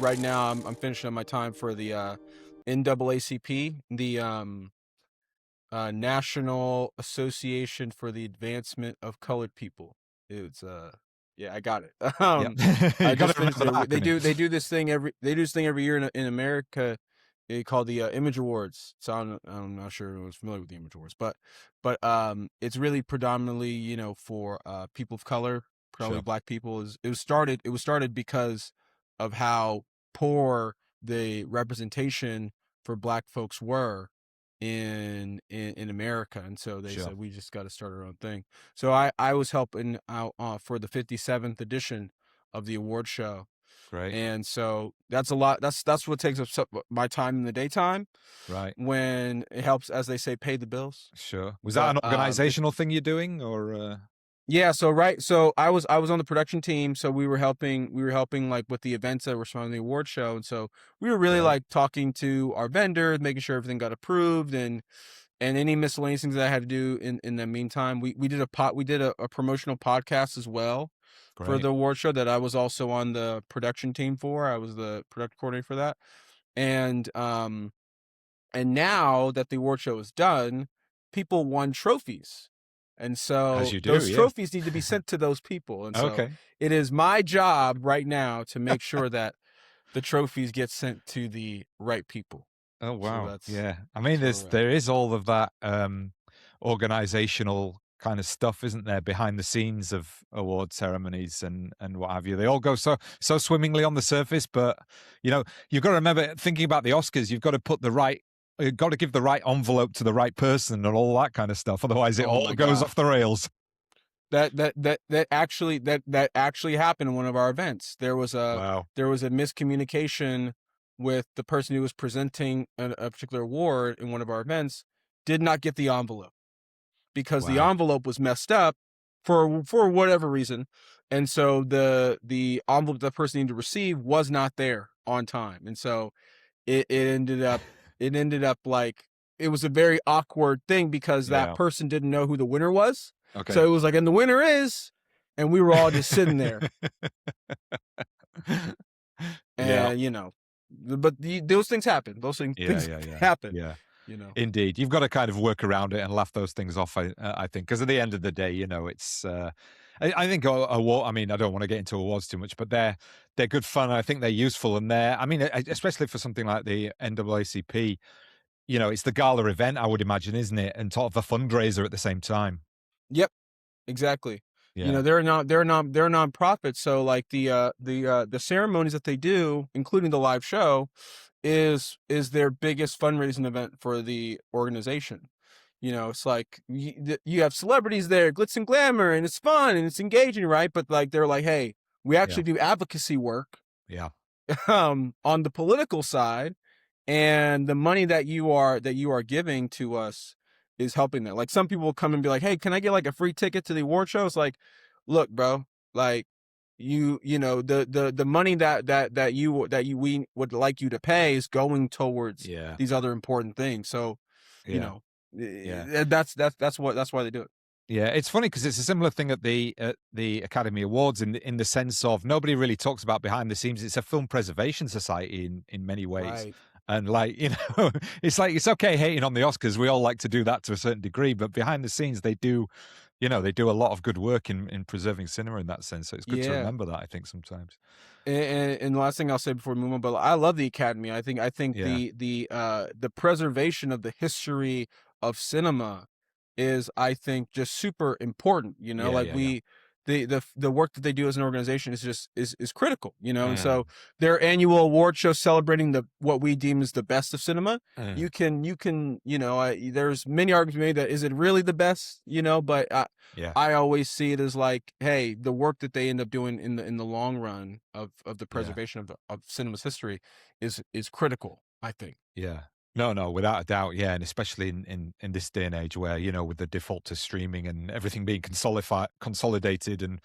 Right now, I'm finishing up my time for the NAACP, the National Association for the Advancement of Colored People. It's yeah, I got it. Yeah. I You got just to finished remember that it. They acronym. do this thing every year in America. They call the Image Awards. So I'm not sure everyone's familiar with the Image Awards, but it's really predominantly for people of color, probably Sure. Black people. It was started because of how poor the representation for Black folks were in America, and so they Sure. said we just got to start our own thing. So I was helping out for the 57th edition of the award show, Great. and so that's a lot. That's what takes up my time in the daytime Right. when it helps, as they say, pay the bills. Sure. Was that But an organizational thing you're doing, or? yeah, so I was on the production team, so we were helping like with the events that were surrounding the award show, and so we were really Great. like talking to our vendors, making sure everything got approved, and any miscellaneous things that I had to do in the meantime. We did a promotional podcast as well for Great. the award show that I was also on the production team for. I was the production coordinator for that. And now that the award show is done, people won trophies. And As so you do, those yeah. trophies need to be sent to those people. And so Okay. it is my job right now to make sure that the trophies get sent to the right people. Oh So wow. that's Yeah. I mean, where we're at. there is all of that organizational kind of stuff, isn't there, behind the scenes of award ceremonies and what have you. They all go so swimmingly on the surface, but you've got to remember, thinking about the Oscars, you've got to give the right envelope to the right person and all that kind of stuff. Otherwise, it Oh all my goes God. off the rails. That actually happened in one of our events. There was Wow. a miscommunication with the person who was presenting a particular award in one of our events. Did not get the envelope because the Wow. envelope was messed up for whatever reason, and so the envelope the person needed to receive was not there on time, and so it ended up like it was a very awkward thing because that Yeah. person didn't know who the winner was. Okay. So it was like, and the winner is, and we were all just sitting there. Yeah. And but those things happen. Those things happen. Yeah. Indeed, you've got to kind of work around it and laugh those things off. I think, because at the end of the day, it's. I think award. I mean, I don't want to get into awards too much, but they're good fun. I think they're useful, and I mean, especially for something like the NAACP. It's the gala event, I would imagine, isn't it? And sort of a fundraiser at the same time. Yep, exactly. Yeah. They're a nonprofit, so like the ceremonies that they do, including the live show, is their biggest fundraising event for the organization. It's like you have celebrities there, glitz and glamour, and it's fun and it's engaging, right? But like they're like, hey, we actually do advocacy work. Yeah. On the political side, and the money that you are giving to us is helping that. Like some people will come and be like, hey, can I get like a free ticket to the award show? It's like, look, bro, like the money that we would like you to pay is going towards these other important things. So that's why they do it. Yeah, it's funny because it's a similar thing at the Academy Awards in the sense of nobody really talks about behind the scenes. It's a film preservation society in many ways. Right. And like, it's like, it's okay hating on the Oscars. We all like to do that to a certain degree, but behind the scenes, they do a lot of good work in preserving cinema in that sense. So it's good to remember that, I think, sometimes. And the last thing I'll say before we move on, but I love the Academy. I think the preservation of the history of cinema is, I think, just super important. The work that they do as an organization is just is critical. And so their annual award show celebrating what we deem as the best of cinema. You can there's many arguments made that is it really the best, but I always see it as like, hey, the work that they end up doing in the long run of the preservation of cinema's history is critical, I think. Yeah. No, without a doubt, yeah, and especially in this day and age where, with the default to streaming and everything being consolidated, and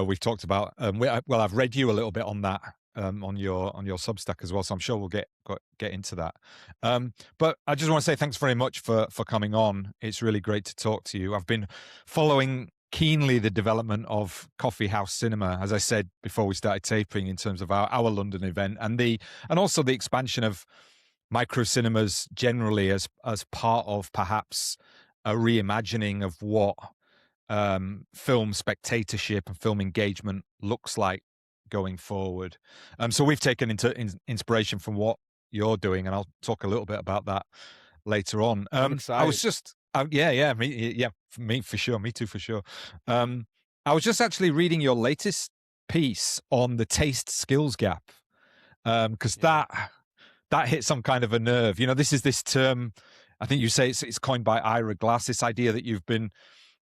we've talked about. I've read you a little bit on that on your Substack as well. So I'm sure we'll get into that. But I just want to say thanks very much for coming on. It's really great to talk to you. I've been following keenly the development of Coffee House Cinema, as I said before we started taping, in terms of our London event, and also the expansion of micro cinemas generally as part of perhaps a reimagining of what film spectatorship and film engagement looks like going forward. So we've taken inspiration from what you're doing, and I'll talk a little bit about that later on. I'm I was excited. just, for me for sure, me too for sure. I was just actually reading your latest piece on the taste skills gap, because Yeah. that hit some kind of a nerve. This term, I think you say it's coined by Ira Glass, this idea that you've been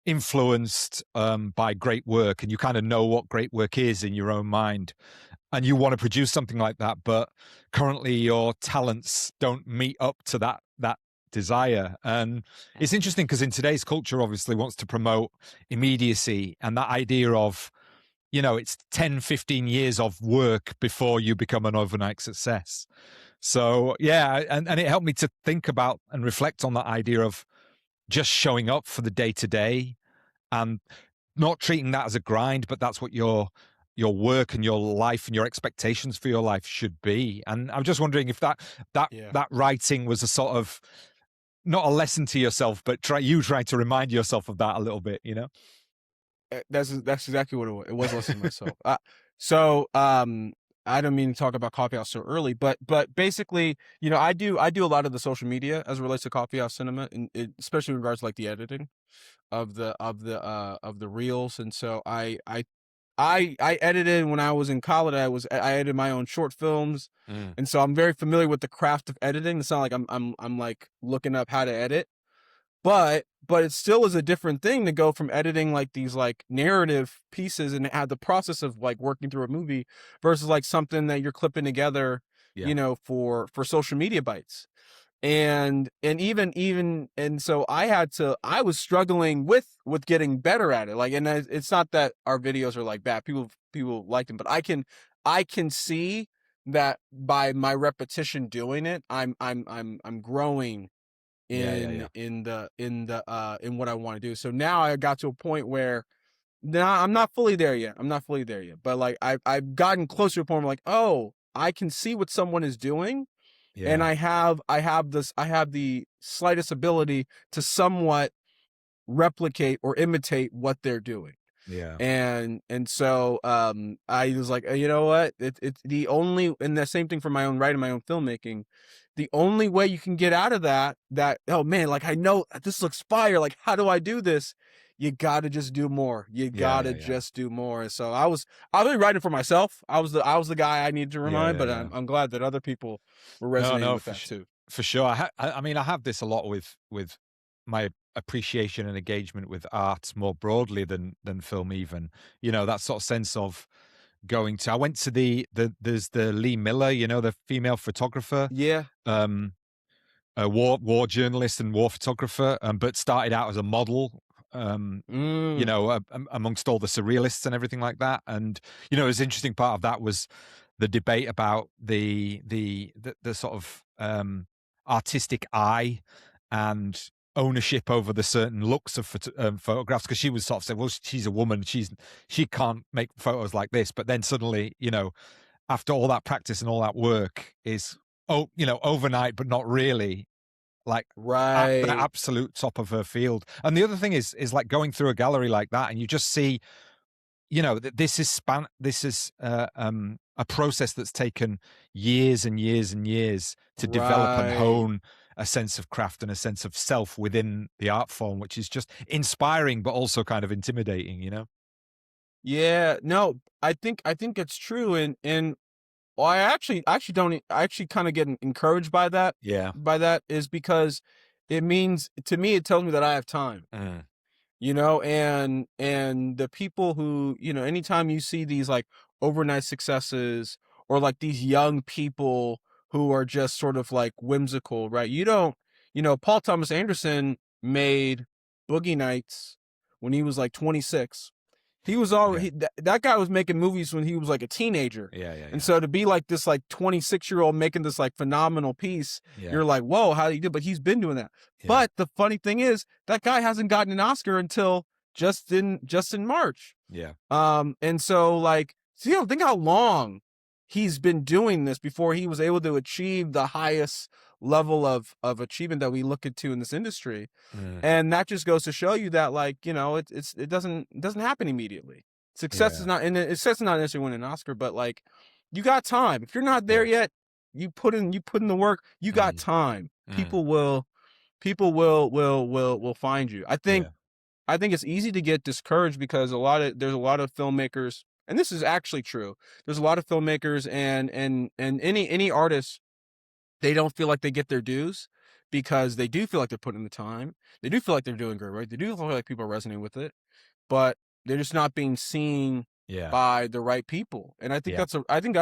influenced by great work, and you kind of know what great work is in your own mind, and you want to produce something like that, but currently your talents don't meet up to that desire. And it's interesting because in today's culture obviously wants to promote immediacy, and that idea of, it's 10-15 years of work before you become an overnight success. So yeah, and it helped me to think about and reflect on that idea of just showing up for the day to day and not treating that as a grind, but that's what your work and your life and your expectations for your life should be. And I'm just wondering if that Yeah. writing was a sort of, not a lesson to yourself, but trying to remind yourself of that a little bit, That's exactly what it was. It was listening to myself. So I don't mean to talk about Coffee House so early, but basically, I do a lot of the social media as it relates to Coffee House Cinema, and especially in regards to like the editing of the reels. And so I edited when I was in college. I edited my own short films, and so I'm very familiar with the craft of editing. It's not like I'm like looking up how to edit, but it still is a different thing to go from editing like these like narrative pieces and have the process of like working through a movie versus like something that you're clipping together, Yeah. for social media bites. And even and so I was struggling with getting better at it. Like, and it's not that our videos are like bad. People like them, but I can see that by my repetition doing it, I'm growing Yeah. in what I want to do. So now I got to a point where now I'm not fully there yet. I'm not fully there yet. But like I've gotten closer to a point where like, oh, I can see what someone is doing, and Yeah. I have the slightest ability to somewhat replicate or imitate what they're doing. Yeah. And so I was like, you know what, it's the only, and the same thing for my own writing, my own filmmaking. The only way you can get out of that, oh man, like I know this looks fire, like how do I do this? You gotta just do more. You gotta Yeah. just do more. And so I was really writing for myself. I was the guy I needed to remind, but Yeah. I'm glad that other people were No, resonating no, with that too. for sure. I mean, I have this a lot with my appreciation and engagement with art more broadly than film. Even, that sort of sense of going to. I went to there's the Lee Miller, the female photographer, Yeah. um, a war journalist and war photographer, but started out as a model. Um, Mm. Amongst all the surrealists and everything like that. And it was interesting. Part of that was the debate about the sort of artistic eye and ownership over the certain looks of photographs, because she was sort of saying, well, she's a woman, she can't make photos like this. But then suddenly, after all that practice and all that work is, overnight, but not really, like at the Right. absolute top of her field. And the other thing is like going through a gallery like that, and you just see, that this is a process that's taken years and years and years to develop and Right. hone a sense of craft and a sense of self within the art form, which is just inspiring, but also kind of intimidating. Yeah, no, I think it's true, and well, I actually don't I actually kind of get encouraged by that. Yeah. By that is because it means, to me, it tells me that I have time. Mm. And the people who, anytime you see these like overnight successes, or like these young people who are just sort of like whimsical, right? You don't, Paul Thomas Anderson made Boogie Nights when he was like 26. He was Yeah. already that guy was making movies when he was like a teenager. Yeah, yeah, And yeah. so to be like this like 26-year-old making this like phenomenal piece, Yeah. you're like, whoa, how do you do? But he's been doing that. Yeah. But the funny thing is that guy hasn't gotten an Oscar until just in March. Yeah. And so like, so, you know, think how long he's been doing this before he was able to achieve the highest level of achievement that we look into in this industry. Mm. And that just goes to show you that, like, you know, it doesn't happen immediately. Success is Yeah. not, and success is not necessarily winning an Oscar, but like, you got time. If you're not there Yeah. yet, you put in the work. You got Mm. time. Mm. People will find you. I think Yeah. I think it's easy to get discouraged because there's a lot of filmmakers, and this is actually true. There's a lot of filmmakers and any artists, they don't feel like they get their dues because they do feel like they're putting in the time. They do feel like they're doing good, right? They do feel like people are resonating with it, but they're just not being seen Yeah. by the right people. And Yeah. I think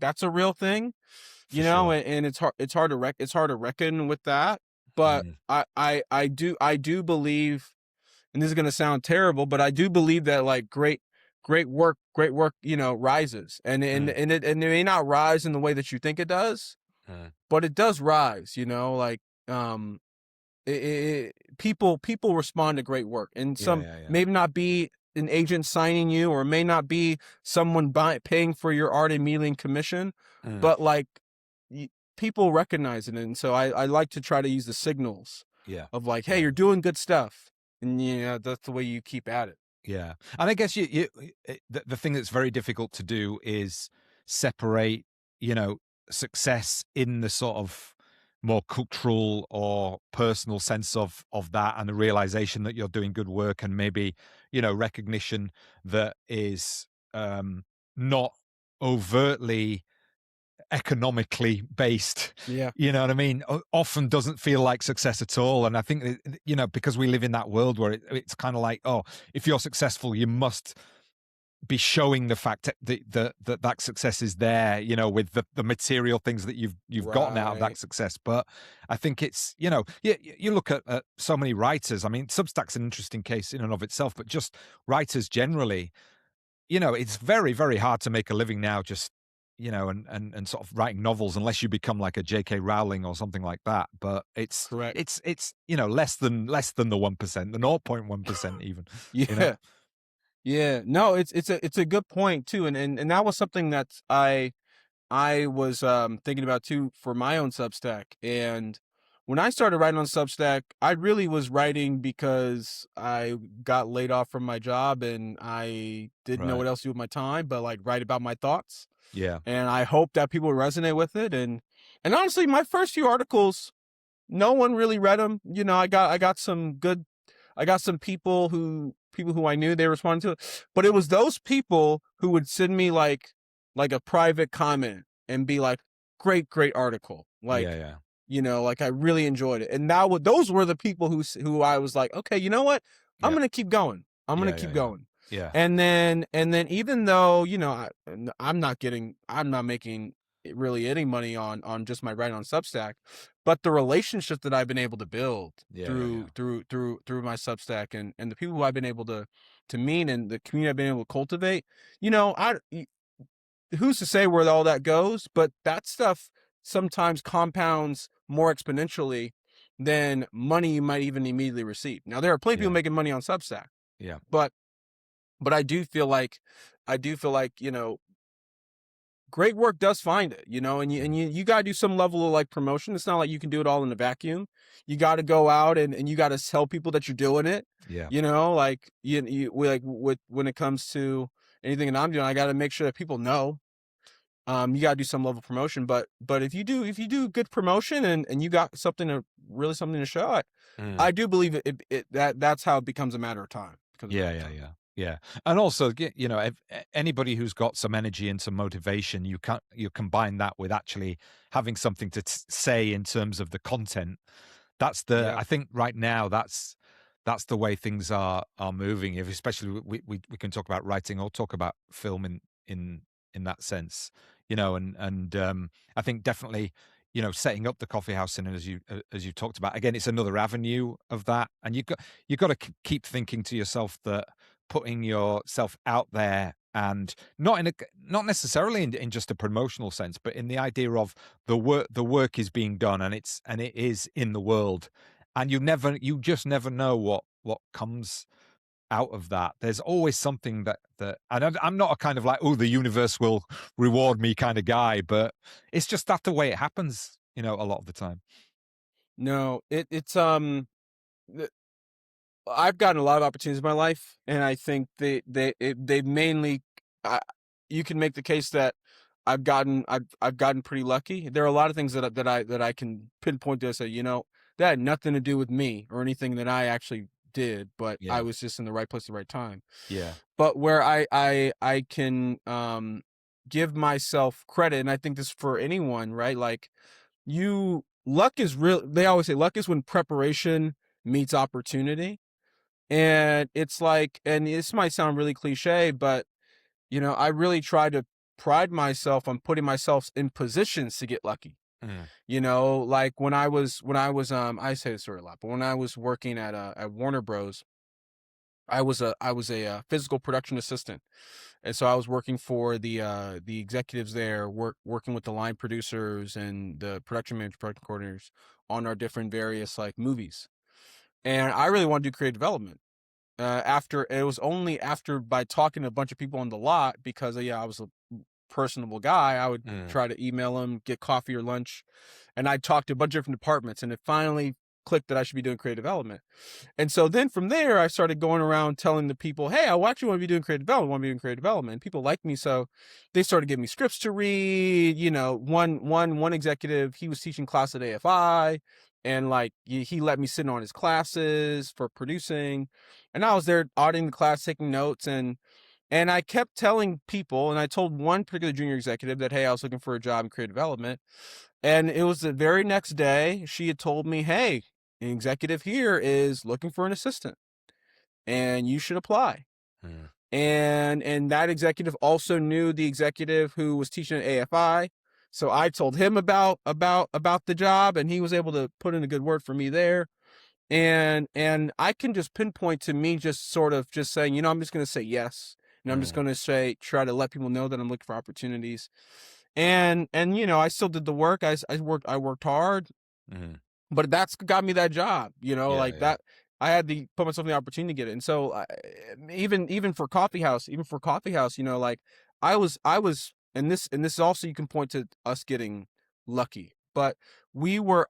that's a real thing, For you know, sure. and it's hard to reckon with that. But Mm. I do believe, and this is gonna sound terrible, but I do believe that like great work, you know, rises. Mm. It may not rise in the way that you think it does, Mm. but it does rise, you know, like people respond to great work, and Yeah. some Yeah. Yeah. maybe not be an agent signing you, or may not be someone paying for your art immediately in commission, Mm. but like people recognize it. And so I like to try to use the signals Yeah. of like, hey, Yeah. you're doing good stuff, and you know that's the way you keep at it. Yeah. And I guess the thing that's very difficult to do is separate, you know, success in the sort of more cultural or personal sense of that, and the realization that you're doing good work, and maybe, you know, recognition that is not overtly economically based, Yeah, you know what I mean, often doesn't feel like success at all. And I think you know, because we live in that world where it's kind of like, oh, if you're successful, you must be showing the fact that success is there, you know, with the material things that you've gotten out of that right, success. But I think it's, you know, you look at so many writers. I mean, Substack's an interesting case in and of itself, but just writers generally, you know, it's very, very hard to make a living now, just, you know, and sort of writing novels, unless you become like a J.K. Rowling or something like that. But correct. it's you know, less than the 1%, the 0.1% even, you know. Yeah. Yeah, no, it's a good point too, and that was something that I was thinking about too for my own Substack. And when I started writing on Substack, I really was writing because I got laid off from my job and I didn't know Right. what else to do with my time, but like write about my thoughts. Yeah. And I hope that people would resonate with it. And honestly, my first few articles, no one really read them. You know, I got some people who I knew, they responded to it, but it was those people who would send me like a private comment and be like, great article, Yeah. like, Yeah. you know, like I really enjoyed it. And those were the people who I was like, okay, you know what, I'm Yeah. gonna keep going. I'm gonna Yeah. Yeah. keep Yeah. going. Yeah. And then even though, you know, I'm not making really any money on just my writing on Substack, but the relationship that I've been able to build Yeah. Yeah. Yeah. through my Substack, and the people who I've been able to meet, and the community I've been able to cultivate, you know, who's to say where all that goes, but that stuff sometimes compounds more exponentially than money you might even immediately receive. Now there are plenty of people Yeah. making money on Substack, Yeah. but I do feel like, you know, great work does find it, you know, and Mhm. you got to do some level of like promotion. It's not like you can do it all in a vacuum. You got to go out and you got to tell people that you're doing it, Yeah. you know, like like with when it comes to anything that I'm doing, I got to make sure that people know. You got to do some level of promotion, but if you do good promotion, and you got something to show, Mm. I do believe that's how it becomes a matter of time. Becomes a Yeah, matter of yeah, time. yeah, yeah. And also, you know, anybody who's got some energy and some motivation, you combine that with actually having something to say in terms of the content. Yeah. I think right now that's the way things are moving. If especially we can talk about writing or talk about film in that sense, you know, and I think definitely, you know, setting up the coffee house, and as you talked about, again, it's another avenue of that, and you got to keep thinking to yourself that putting yourself out there, and not necessarily in just a promotional sense, but in the idea of the work is being done, and it is in the world, and you just never know what comes out of that. There's always something and I'm not a kind of like, oh, the universe will reward me kind of guy, but it's just that the way it happens, a lot of the time. No, it's I've gotten a lot of opportunities in my life, and I think they've mainly. I, you can make the case that I've gotten pretty lucky. There are a lot of things that I can pinpoint to say, that had nothing to do with me or anything that I actually did, but I Yeah. was just in the right place at the right time. Yeah. But where I can give myself credit, and I think this for anyone, right? Like luck is real. They always say luck is when preparation meets opportunity. And it's like, and this might sound really cliche, but I really try to pride myself on putting myself in positions to get lucky. Mm. Like I say this story a lot, but when I was working at Warner Bros, I was a physical production assistant, and so I was working for the executives there, working with the line producers and the production manager, production coordinators on our different various like movies, and I really want to do creative development. After it was only after by talking to a bunch of people on the lot, because I was a personable guy, I would Mm. try to email them, get coffee or lunch, and I'd talk to a bunch of different departments, and it finally clicked that I should be doing creative development. And so then from there, I started going around telling the people, hey, I actually want to be doing creative development, want to be doing creative development. And people liked me, so they started giving me scripts to read. One executive, he was teaching class at AFI, and like he let me sit on his classes for producing, and I was there auditing the class, taking notes, and I kept telling people, and I told one particular junior executive that, hey, I was looking for a job in creative development. And it was the very next day, she had told me, hey, an executive here is looking for an assistant, and you should apply. Mm. And that executive also knew the executive who was teaching at AFI. So I told him about the job, and he was able to put in a good word for me there. And I can just pinpoint to me just sort of just saying, I'm just going to say yes. And I'm just Mm. going to try to let people know that I'm looking for opportunities. And I still did the work. I worked hard, Mm. but that's got me that job, Yeah. like Yeah. that. I had to put myself in the opportunity to get it. And so even for coffee house, like I was, and this also, you can point to us getting lucky, but we were,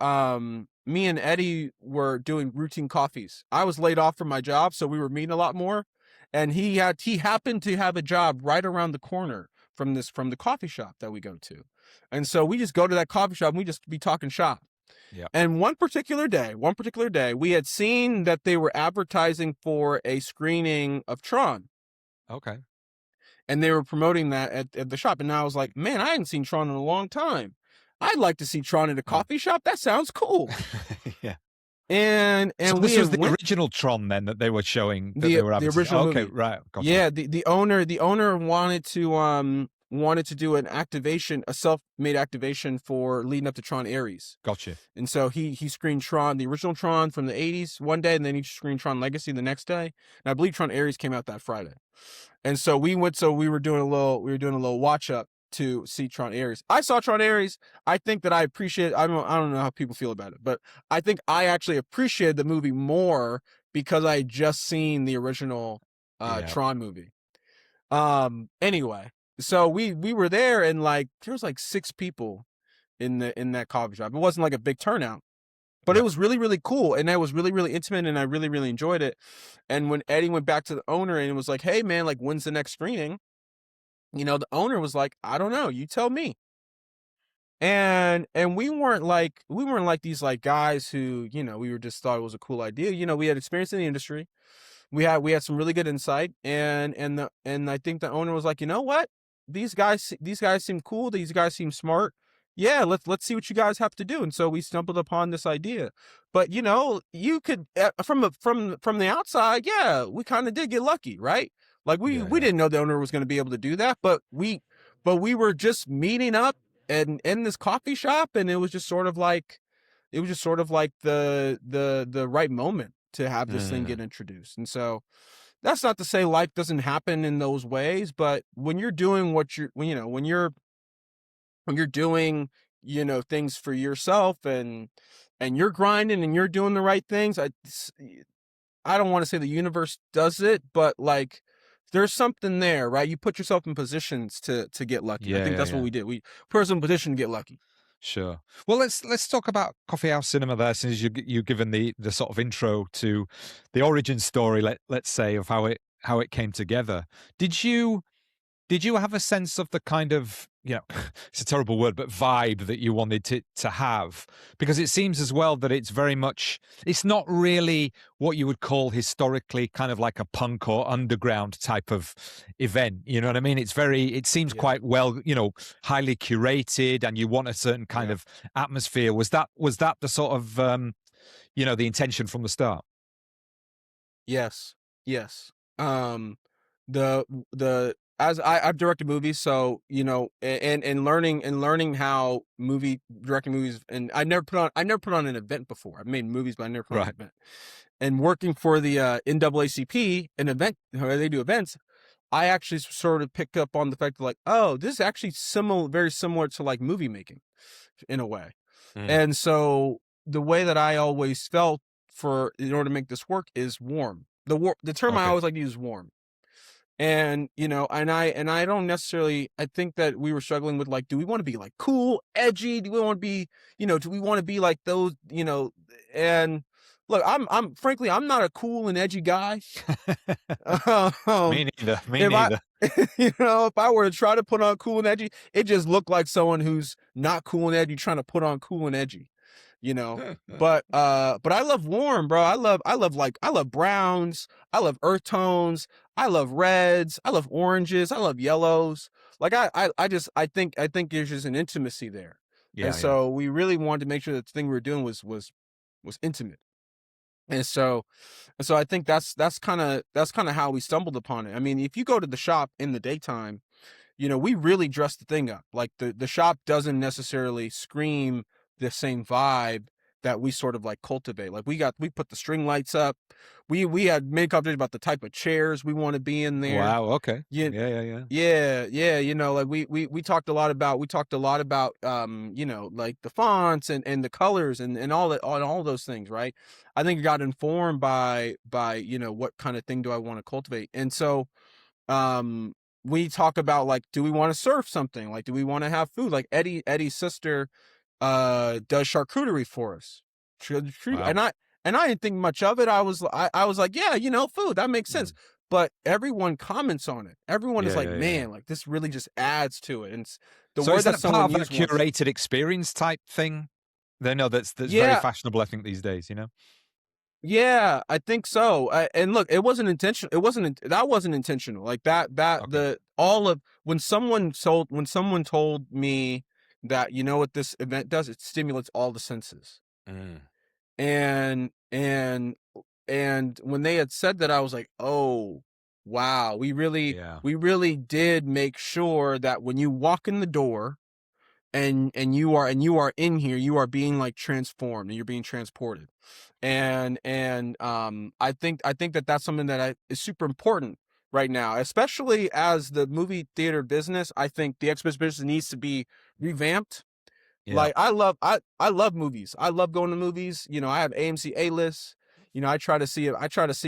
me and Eddie were doing routine coffees. I was laid off from my job, so we were meeting a lot more. And he happened to have a job right around the corner from the coffee shop that we go to. And so we just go to that coffee shop and we just be talking shop. Yeah. And one particular day, we had seen that they were advertising for a screening of Tron, Okay. and they were promoting that at the shop. And I was like, man, I hadn't seen Tron in a long time. I'd like to see Tron at a Mm. coffee shop. That sounds cool. Yeah. And So we this was had the original Tron then that they were showing, that they the were advertising. original Okay, movie. right, gotcha. Yeah, the owner wanted to do an activation, a self-made activation for leading up to Tron Ares. Gotcha. And so he screened Tron, the original Tron from the 80s one day, and then he screened Tron Legacy the next day. And I believe Tron Ares came out that Friday. And so we were doing a little watch up to see Tron Ares. I saw Tron Ares. I think that I don't know how people feel about it, but I think I actually appreciated the movie more because I had just seen the original Yeah. Tron movie. Anyway, so we were there, and like there was like 6 people in that coffee shop. It wasn't like a big turnout, but it Yeah. was really, really cool, and that was really, really intimate, and I really, really enjoyed it. And when Eddie went back to the owner and it was like, hey man, like when's the next screening? The owner was like, I don't know, you tell me. And we weren't like these like guys who, we were just thought it was a cool idea. We had experience in the industry. We had some really good insight, and I think the owner was like, you know what? These guys seem cool. These guys seem smart. Yeah, let's see what you guys have to do. And so we stumbled upon this idea. But you could from the outside, yeah, we kind of did get lucky, right? Like we Yeah. we Yeah. didn't know the owner was going to be able to do that, but we were just meeting up and in this coffee shop, and it was just sort of like the right moment to have this thing Mm. get introduced. And so that's not to say life doesn't happen in those ways, but when you're doing what you're, when you're doing, things for yourself, and you're grinding and you're doing the right things, I don't want to say the universe does it, but like there's something there, right? You put yourself in positions to get lucky. I Yeah, think yeah, that's what yeah. we did. We put us in position to get lucky. Sure. Well, let's talk about Coffee House Cinema there, since you've given the sort of intro to the origin story, let's say, of how it came together. Did you Did you have a sense of the kind of, it's a terrible word, but vibe that you wanted to have? Because it seems as well that it's very much, it's not really what you would call historically kind of like a punk or underground type of event. You know what I mean? It seems Yeah. quite well, highly curated, and you want a certain kind Yeah. of atmosphere. Was that the sort of, the intention from the start? Yes. Yes. Um, the as I've directed movies, so and learning how movie directing movies, and I never put on an event before. I've made movies, but I never put on an Right. event. And working for the NAACP, an event where they do events, I actually sort of picked up on the fact that, like, oh, this is actually very similar to like movie making in a way. Mm. And so the way that I always felt for in order to make this work is warm. The term I Okay. always like to use is warm. And and I don't necessarily, I think that we were struggling with, like, do we want to be like cool, edgy? Do we want to be, do we want to be like those, and look, I'm frankly, I'm not a cool and edgy guy. Me um neither. Me if I neither. if I were to try to put on cool and edgy, it just looked like someone who's not cool and edgy trying to put on cool and edgy, you know. But I love warm, bro. I love browns, I love earth tones, I love reds, I love oranges, I love yellows. Like I think there's just an intimacy there. And Yeah, yeah, so we really wanted to make sure that the thing we were doing was intimate. And so I think that's kind of how we stumbled upon it. I mean, if you go to the shop in the daytime, we really dress the thing up. Like the shop doesn't necessarily scream the same vibe that we sort of like cultivate. Like we put the string lights up. We had made conversation about the type of chairs we want to be in there. wow. Okay. Yeah, Yeah, yeah, yeah. yeah, like we talked a lot about like the fonts and the colors and all that, on all those things, right? I think it got informed by what kind of thing do I want to cultivate. And so um we talk about, like, do we want to serve something, like do we want to have food, like Eddie's sister does charcuterie for us. Wow. And I didn't think much of it. I was like, yeah, food, that makes sense. Mm. But everyone comments on it. Everyone is Yeah, like, yeah, yeah, yeah. man, like this really just adds to it. And the So is word that that part someone of that used once. curated experience type thing? They know that's very Yeah, fashionable, I think, these days, you know? yeah, I think so. And look, it wasn't intentional. That wasn't intentional. Like that Okay. the all of when someone told me that, what this event does, it stimulates all the senses. Mm. And when they had said that, I was like, oh wow, we really Yeah. we really did make sure that when you walk in the door, and you are in here, you are being like transformed and you're being transported. And I think that that's something that is super important right now, especially as the movie theater business. I think the exhibition business needs to be revamped. Yeah. Like I love movies. I love going to movies. I have AMC A list. I try to see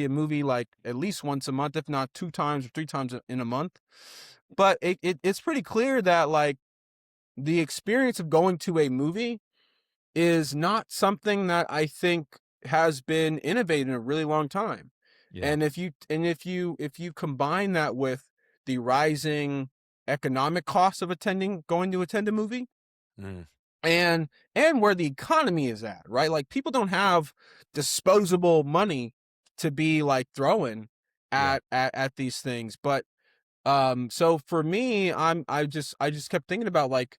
a movie like at least once a month, if not two times or three times in a month. But it's pretty clear that, like, the experience of going to a movie is not something that I think has been innovated in a really long time. Yeah. And if you combine that with the rising economic costs of going to attend a movie, Mm. and where the economy is at, right? Like, people don't have disposable money to be like throwing Yeah. at these things. But so for me, I just kept thinking about, like,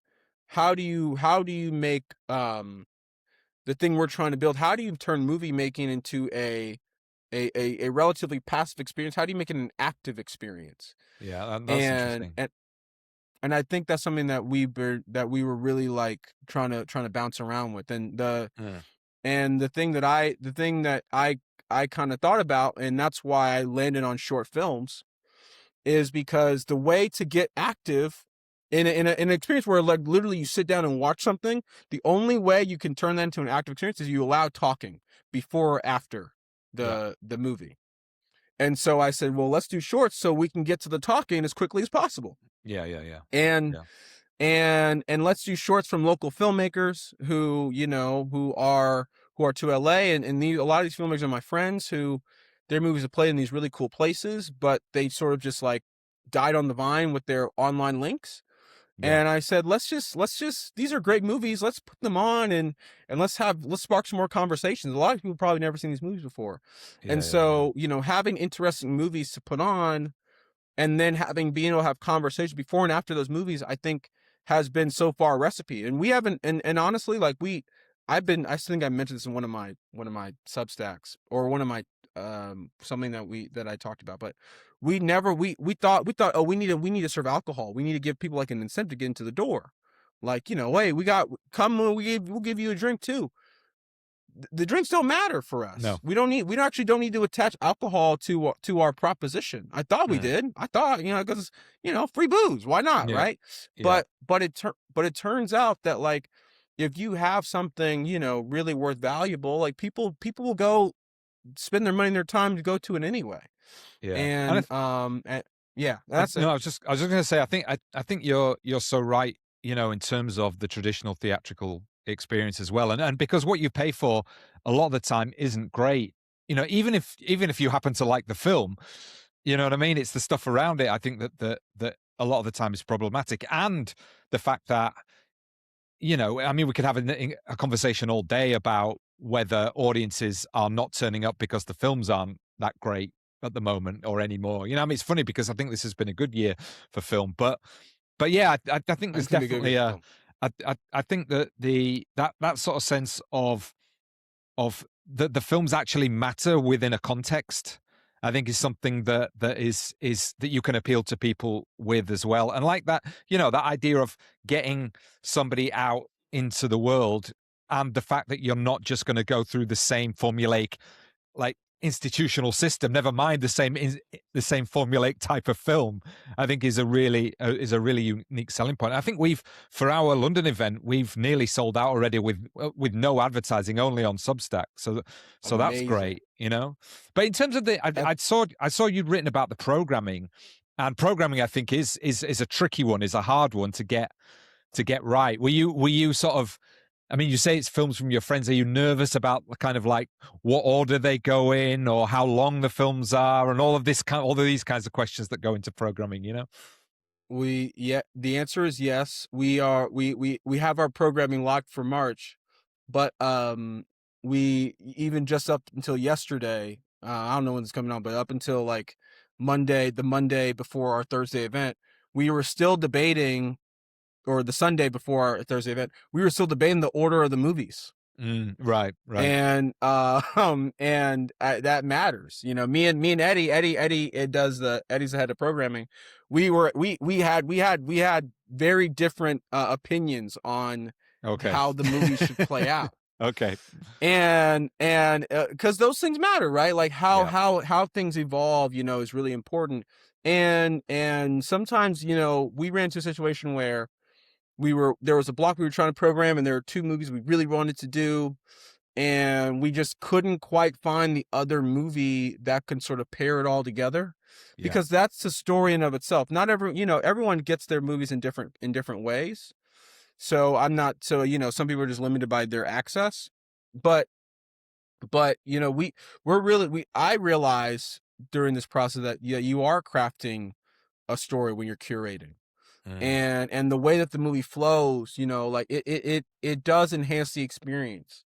how do you make the thing we're trying to build, how do you turn movie making into a relatively passive experience? How do you make it an active experience? Yeah. That's And interesting. and and I think that's something that we were really like trying to bounce around with. And the Mm. and the thing that I I kind of thought about, and that's why I landed on short films, is because the way to get active in an experience where like literally you sit down and watch something, the only way you can turn that into an active experience is you allow talking before or after Yeah. the movie. And so I said, well, let's do shorts so we can get to the talking as quickly as possible. Yeah. Yeah. Yeah. And Yeah. and let's do shorts from local filmmakers who, you know, who are to LA, and a lot of these filmmakers are my friends who their movies have played in these really cool places, but they sort of just like died on the vine with their online links. Yeah. And I said, let's just these are great movies. Let's put them on, and let's spark some more conversations. A lot of people probably never seen these movies before. Yeah. And Yeah. Yeah. so, you know, having interesting movies to put on, and then being able to have conversations before and after those movies, I think has been so far a recipe. And we haven't, and honestly, like I think I mentioned this in one of my Substacks, or one of my something that I talked about, but we thought, oh, we need to serve alcohol, we need to give people like an incentive to get into the door, like, you know, hey, we'll give you a drink too. The drinks don't matter for us. No. We actually don't need to attach alcohol to our proposition. I thought we Mm. did. I thought, you know, because, you know, free booze, why not, Yeah. right? Yeah. But it turns out that, like, if you have something, you know, really worth valuable, like, people will go spend their money and their time to go to it anyway. Yeah. And yeah, that's it. No, I was just going to say, I think you're so right, you know, in terms of the traditional theatrical experience as well. And because what you pay for a lot of the time isn't great, you know, even if you happen to like the film, you know what I mean? It's the stuff around it. I think that a lot of the time is problematic. And the fact that, you know, I mean, we could have a conversation all day about whether audiences are not turning up because the films aren't that great at the moment or anymore. You know, I mean, it's funny because I think this has been a good year for film, but yeah, I think there's It's gonna be a good definitely for a, film. I think that that sort of sense of the films actually matter within a context, I think is something that is that you can appeal to people with as well. And like that, you know, that idea of getting somebody out into the world, and the fact that you're not just going to go through the same formulaic, like, institutional system, never mind the same formulaic type of film, I think is a really unique selling point. I think we've, for our London event, we've nearly sold out already with no advertising, only on Substack, so that's Amazing. great, you know. But in terms of And I saw you'd written about the programming, and programming, I think, is a tricky one, is a hard one to get right. Were you sort of, I mean, you say it's films from your friends. Are you nervous about kind of like what order they go in, or how long the films are, and all of these kinds of questions that go into programming? You know? yeah, the answer is yes. We have our programming locked for March, but we even just up until yesterday, I don't know when it's coming on, but up until like the Monday before our Thursday event, we were still debating, or the Sunday before our Thursday event, we were still debating the order of the movies. Right, right. And that matters, you know. Me and Eddie Eddie's the head of programming. We had very different opinions on Okay. how the movie should play out. Okay. And because those things matter, right? Like how Yeah. how things evolve, you know, is really important. And sometimes, you know, we ran into a situation where there was a block we were trying to program, and there were two movies we really wanted to do, and we just couldn't quite find the other movie that can sort of pair it all together, Yeah. because that's the story in of itself. Not you know, everyone gets their movies in different ways. So I'm not, so, you know, some people are just limited by their access, but you know, I realize during this process that, yeah, you are crafting a story when you're curating, Mm. and the way that the movie flows, you know, like it does enhance the experience.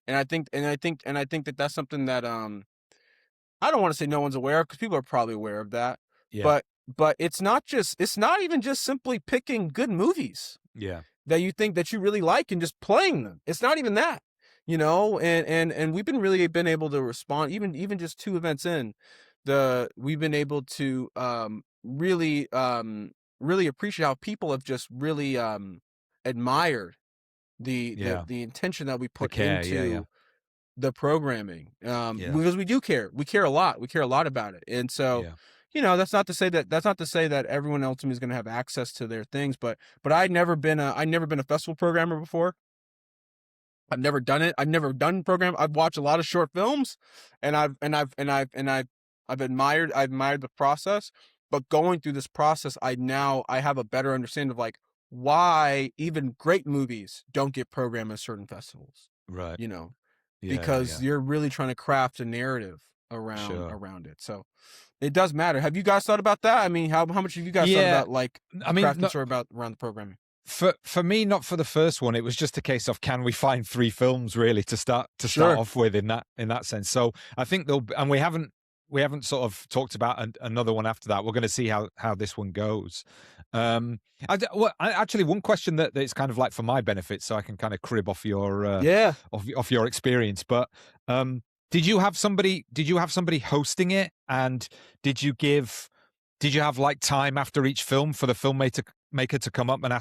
And I think that that's something that I don't want to say no one's aware of, because people are probably aware of that. Yeah. But it's not even just simply picking good movies Yeah. that you think that you really like and just playing them. It's not even that, you know. And we've been able to respond, even just two events in, we've been able to really appreciate how people have just really admired Yeah. the intention that we The put care. Yeah. Yeah. into the programming, Yeah. because we do care. We care a lot. We care a lot about it. And so, Yeah. that's not to say that everyone ultimately is going to have access to their things, but I'd never been a festival programmer before. I've never done it. I've never done program. I've watched a lot of short films, and I've admired the process. But going through this process, I have a better understanding of like why even great movies don't get programmed at certain festivals. Right. You know, Yeah. Yeah. because Yeah. you're really trying to craft a narrative Sure. around it. So it does matter. Have you guys thought about that? I mean, how much have you guys thought Yeah. about like I the mean, crafting no, story about around the programming? for me, not for the first one. It was just a case of can we find three films really to start Sure. off with in that sense. So I think and we haven't sort of talked about another one after that. We're going to see how this one goes. Actually, one question that's kind of like for my benefit, so I can kind of crib off your Yeah. off your experience. But um, did you have somebody? Did you have somebody hosting it? And did you give? Did you have like time after each film for the filmmaker to come up and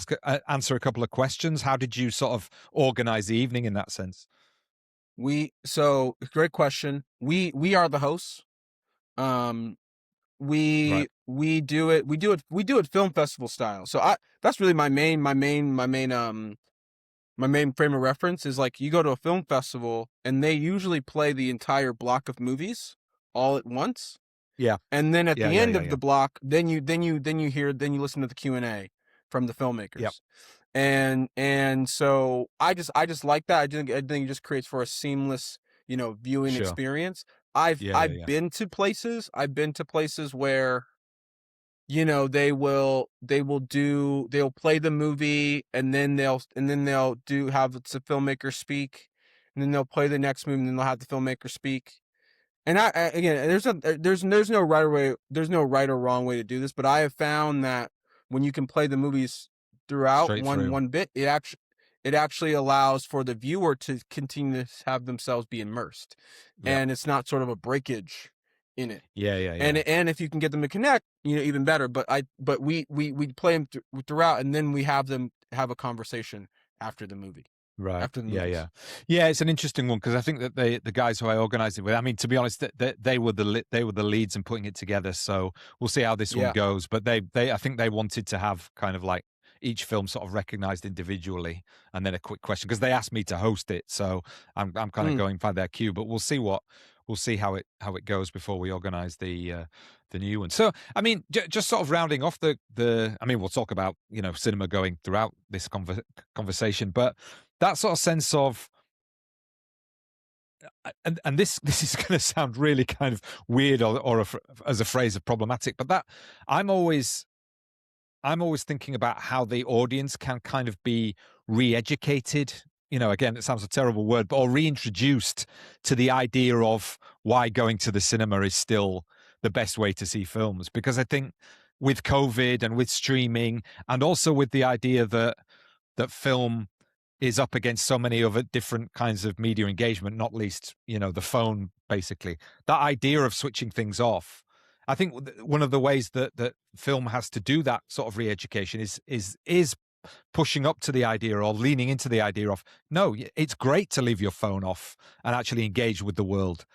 answer a couple of questions? How did you sort of organize the evening in that sense? Great question. We are the hosts. Um, Right. we do it film festival style. So I that's really my main frame of reference is like you go to a film festival and they usually play the entire block of movies all at once. Yeah. And then at Yeah. the Yeah. end Yeah. of Yeah. the block, then you listen to the Q&A from the Yep. filmmakers. And so I just like that. I think it just creates for a seamless, viewing Sure. experience. Yeah. Yeah. I've Yeah. been to places. I've been to places where they'll play the movie and then they'll do have the filmmaker speak, and then they'll play the next movie and then they'll have the filmmaker speak. And again, there's no right or wrong way to do this, but I have found that when you can play the movies throughout Straight through. one bit, it actually allows for the viewer to continue to have themselves be immersed, Yep. and it's not sort of a breakage in it. Yeah. Yeah. And Yeah. if you can get them to connect, even better. But we play them throughout, and then we have them have a conversation after the movie, Right. after the Yeah. movies. Yeah. Yeah. It's an interesting one because I think that the guys who I organized it with, I mean, to be honest, they were they were the leads in putting it together. So we'll see how this one Yeah. goes. But I think they wanted to have kind of like each film sort of recognized individually and then a quick question because they asked me to host it. So I'm kind of Mm. going by their cue, but we'll see how it goes before we organize the new one. So, I mean, just sort of rounding off I mean, we'll talk about, cinema going throughout this conversation, but that sort of sense of, and this is going to sound really kind of weird as a phrase of problematic, but that I'm always I'm always thinking about how the audience can kind of be re-educated. Again, it sounds a terrible word, but or reintroduced to the idea of why going to the cinema is still the best way to see films. Because I think with COVID and with streaming, and also with the idea that film is up against so many other different kinds of media engagement, not least, the phone, basically. That idea of switching things off. I think one of the ways that film has to do that sort of re-education is pushing up to the idea or leaning into the idea of no, it's great to leave your phone off and actually engage with the world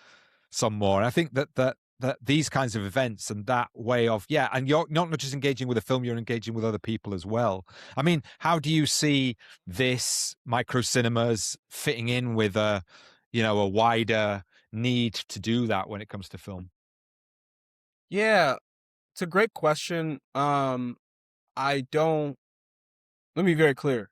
some more. And I think that these kinds of events and that way of and you're not just engaging with a film, you're engaging with other people as well. I mean, how do you see this micro cinemas fitting in with a wider need to do that when it comes to film? Yeah, it's a great question. I don't. Let me be very clear.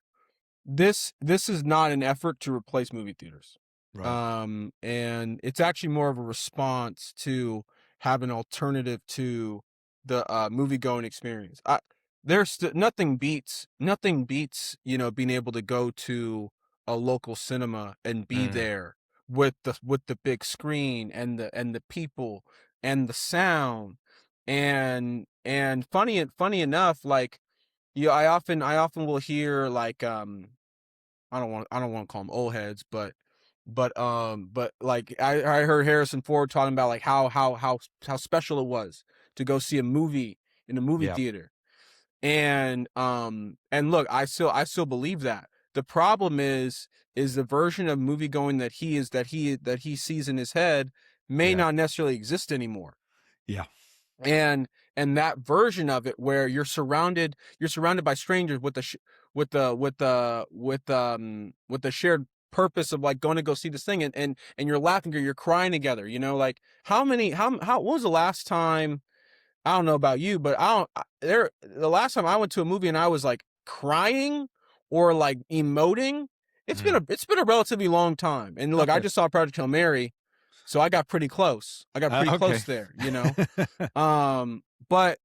This is not an effort to replace movie theaters. Right. And it's actually more of a response to have an alternative to the movie going experience. Nothing beats, being able to go to a local cinema and be Mm, there with the big screen and the people and the sound. And funny enough, like, I often will hear like I don't want to call them old heads, but like I heard Harrison Ford talking about like how special it was to go see a movie in a movie yeah. theater. And look, I still believe that. The problem is the version of movie going that he sees in his head may Yeah. not necessarily exist anymore. Yeah. And that version of it where you're surrounded by strangers with the shared purpose of like going to go see this thing, and you're laughing or you're crying together, like how what was the last time, I don't know about you, but the last time I went to a movie and I was like crying or like emoting, Mm. it's been a relatively long time. And look, I Okay. just saw Project Hail Mary, so I got pretty close. I got pretty Okay. close there, but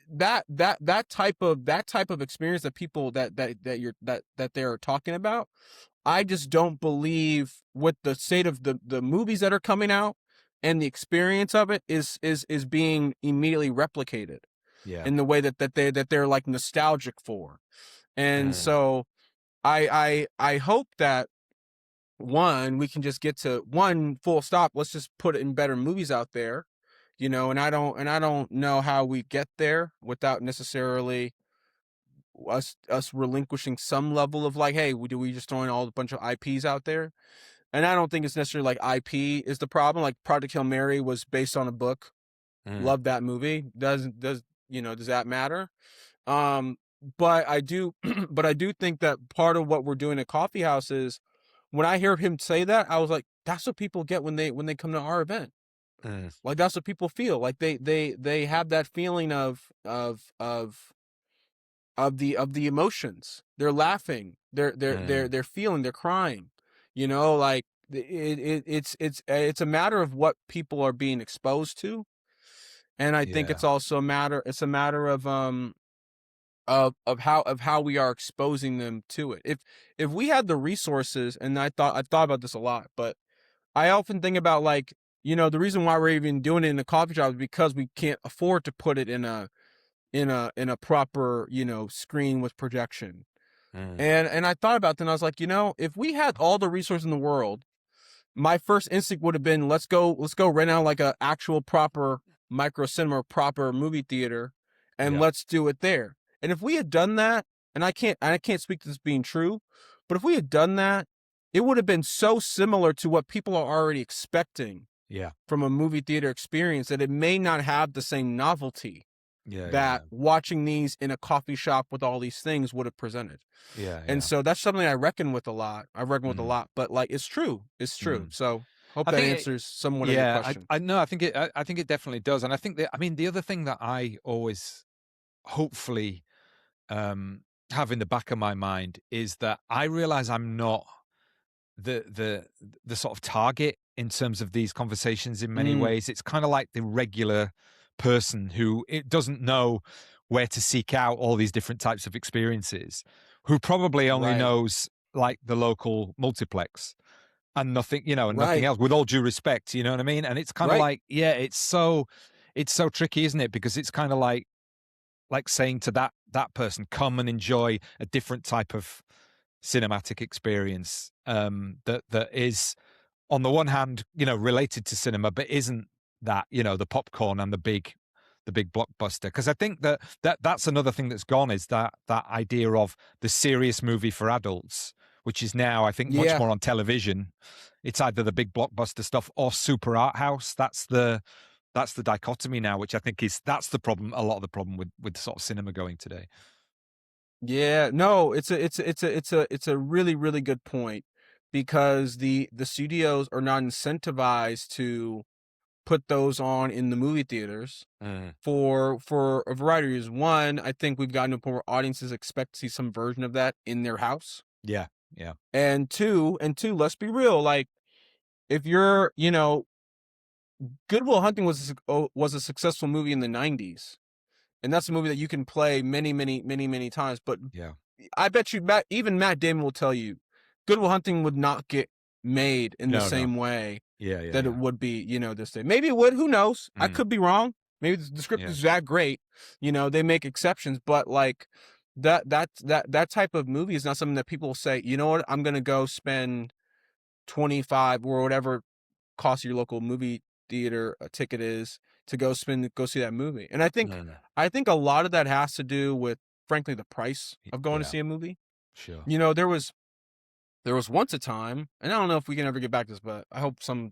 that type of experience that people that they're talking about, I just don't believe with the state of the movies that are coming out and the experience of it is being immediately replicated Yeah. in the way that they're like nostalgic for. And Mm. so I hope that one, we can just get to one full stop. Let's just put in better movies out there, and I don't know how we get there without necessarily us relinquishing some level of like, hey, we just throwing all a bunch of IPs out there. And I don't think it's necessarily like IP is the problem. Like Project Hail Mary was based on a book. Mm. Love that movie. Does that matter? Um, but I do, but I do think that part of what we're doing at Coffee House is when I hear him say that, I was like, that's what people get when they come to our event. Mm. Like that's what people feel. Like they have that feeling of the emotions. They're laughing. Mm. They're feeling. They're crying. Like it's a matter of what people are being exposed to, and I think Yeah. it's also a matter. It's a matter of how we are exposing them to it. If we had the resources, and I've thought about this a lot, but I often think about like the reason why we're even doing it in a coffee shop is because we can't afford to put it in a proper screen with projection. Mm. And I thought about that and I was like, if we had all the resources in the world, my first instinct would have been let's go rent out like a actual proper micro cinema, proper movie theater, and Yeah. let's do it there. And if we had done that, and I can't speak to this being true, but if we had done that, it would have been so similar to what people are already expecting Yeah. from a movie theater experience that it may not have the same novelty Yeah. that Yeah. watching these in a coffee shop with all these things would have presented. Yeah. And Yeah. so that's something I reckon with a lot. I reckon with a Mm. lot, but like it's true. It's true. Mm. So hope I that think answers somewhat of your yeah, question. I know. I think I think it definitely does, and I think that I mean the other thing that I always hopefully um, have in the back of my mind is that I realize I'm not the the the sort of target in terms of these conversations in many Mm, ways. It's kind of like the regular person who it doesn't know where to seek out all these different types of experiences, who probably only right. knows like the local multiplex and nothing, and nothing Right. else, with all due respect, you know what I mean? And it's kind of Right. like, yeah, it's so tricky, isn't it? Because it's kind of like saying to that person, come and enjoy a different type of cinematic experience, that is on the one hand, related to cinema, but isn't that, the popcorn and the big blockbuster. Because I think that's another thing that's gone, is that idea of the serious movie for adults, which is now, I think, much Yeah. more on television. It's either the big blockbuster stuff or super art house. That's the dichotomy now, which I think that's the problem. A lot of the problem with sort of cinema going today. Yeah. No, it's a really, really good point because the studios are not incentivized to put those on in the movie theaters Mm, for a variety of reasons. One, I think we've gotten to a point where audiences expect to see some version of that in their house. yeah, yeah, And two, let's be real. Like, if Good Will Hunting was a successful movie in the '90s, and that's a movie that you can play many, many, many, many times. But yeah. I bet you, even Matt Damon will tell you, Good Will Hunting would not get made in the No, no. same way Yeah, yeah, that it yeah. would be, this day. Maybe it would. Who knows? I Mm, could be wrong. Maybe the script yeah. is that great. They make exceptions, but like that type of movie is not something that people will say. You know what? I'm gonna go spend 25 or whatever cost your local movie theater a ticket is to go see that movie. And I think Mm, I think a lot of that has to do with frankly the price of going to Yeah, see a movie. sure. You know, there was once a time, and I don't know if we can ever get back to this, but I hope some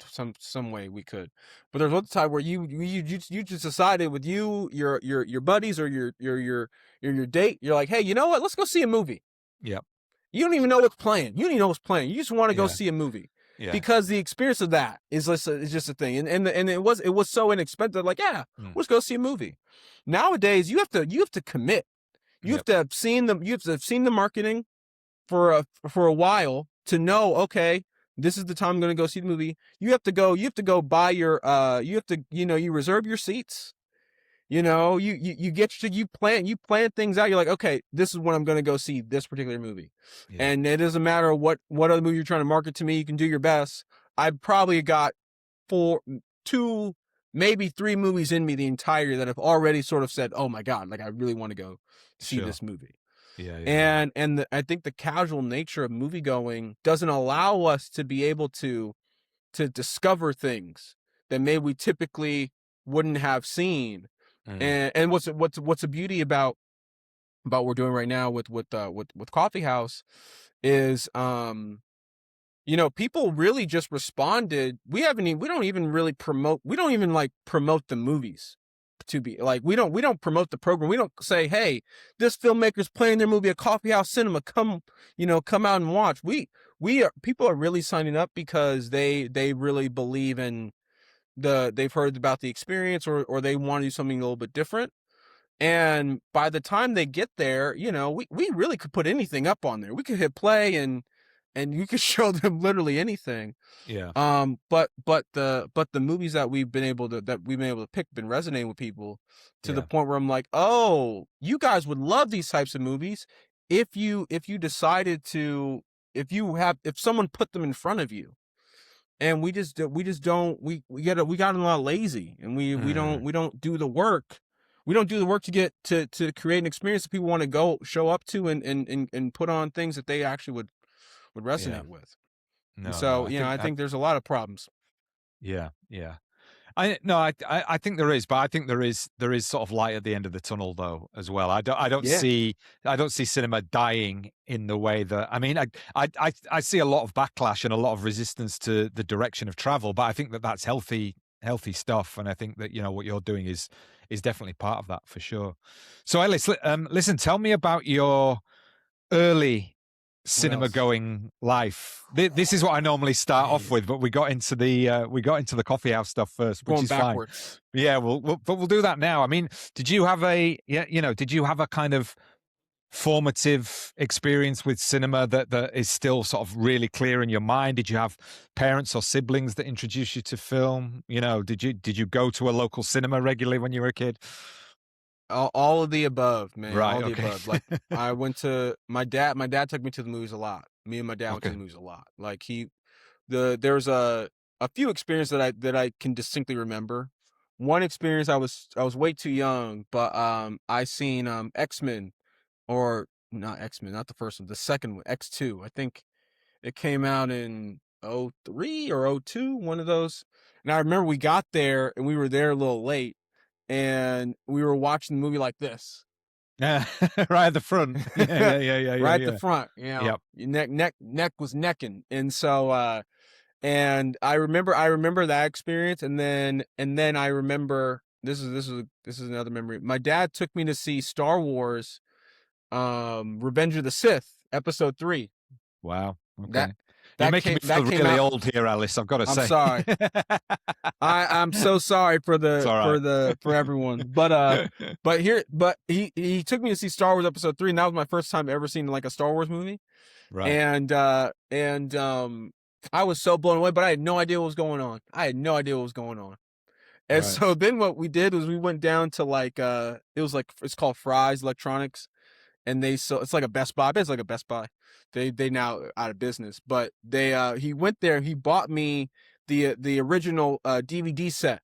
way we could. But there was once a time where you just decided with your buddies or your date, you're like, hey, you know what? Let's go see a movie. Yep. You don't even know what's playing. You don't even know what's playing. You just want to go Yeah. see a movie Yeah. because the experience of that is just a thing. And it was so inexpensive. Like, yeah, Mm. let's go see a movie. Nowadays, you have to commit. You have Yep. to have seen the marketing for a while to know, okay, this is the time I'm going to go see the movie. You have to go buy you reserve your seats. You plan things out. You're like, okay, this is when I'm going to go see this particular movie. Yeah. And it doesn't matter what other movie you're trying to market to me. You can do your best. I've probably got two, maybe three movies in me the entire year that have already sort of said, oh my God, like I really want to go see Sure. this movie. Yeah. Yeah. Yeah. And I think the casual nature of movie going doesn't allow us to be able to discover things that maybe we typically wouldn't have seen. Mm. And what's a beauty about what we're doing right now with Coffee House is people really just responded. We don't even like promote the movies to be like, we don't promote the program. We don't say, hey, this filmmaker's playing their movie at Coffee House Cinema. Come out and watch. People are really signing up because they really believe in they've heard about the experience, or they want to do something a little bit different. And by the time they get there, we really could put anything up on there. We could hit play and you could show them literally anything. Yeah. But the movies that we've been able to pick been resonating with people to the Yeah. point where I'm like, oh, you guys would love these types of movies if you decided to, if someone put them in front of you. And we got a lot lazy, and Mm. we don't do the work. We don't do the work to get to create an experience that people want to go show up to and put on things that they actually would Yeah. resonate with. And No. No. so, I think there's a lot of problems. Yeah. Yeah. I think there is, but I think there is sort of light at the end of the tunnel though as well. Yeah. I don't see cinema dying in the way that, I mean, I see a lot of backlash and a lot of resistance to the direction of travel, but I think that that's healthy stuff, and I think that what you're doing is definitely part of that for sure. So Ellis, listen, tell me about your early What cinema else? going life. This is what I normally start off with, but we got into the coffee house stuff first, which Going is fine. backwards. Yeah, but we'll do that now. I mean, did you have a kind of formative experience with cinema that is still sort of really clear in your mind? Did you have parents or siblings that introduced you to film? Did you go to a local cinema regularly when you were a kid? All of the above, man. All Right. of the Okay. above. Like, I went to my dad. My dad took me to the movies a lot. Me and my dad went to Okay. the movies a lot. Like, there's a few experiences that I can distinctly remember. One experience, I was way too young, but I seen X-Men, or not X-Men, not the first one, the second one, X2. I think it came out in '03 or '02, one of those. And I remember we got there and we were there a little late, and we were watching the movie like this. Yeah. Right at the front. Yeah. Yeah. Yeah. Yeah. Yeah. Right at the Yeah. front, Yep. your neck was necking. And so and I remember that experience. And then I remember, this is another memory. My dad took me to see Star Wars, Revenge of the Sith, episode 3. Wow. That Okay. You're that making came me feel that came really out. old here, Alice. I've got to I'm say. sorry. I'm so sorry for It's all right. for everyone. But he took me to see Star Wars episode 3, and that was my first time ever seeing like a Star Wars movie. Right. And I was so blown away, but I had no idea what was going on. And Right. so then what we did was we went down to it's called Fry's Electronics, and it's like a Best Buy. It's like a Best Buy. They now out of business, but he went there. He bought me the original DVD set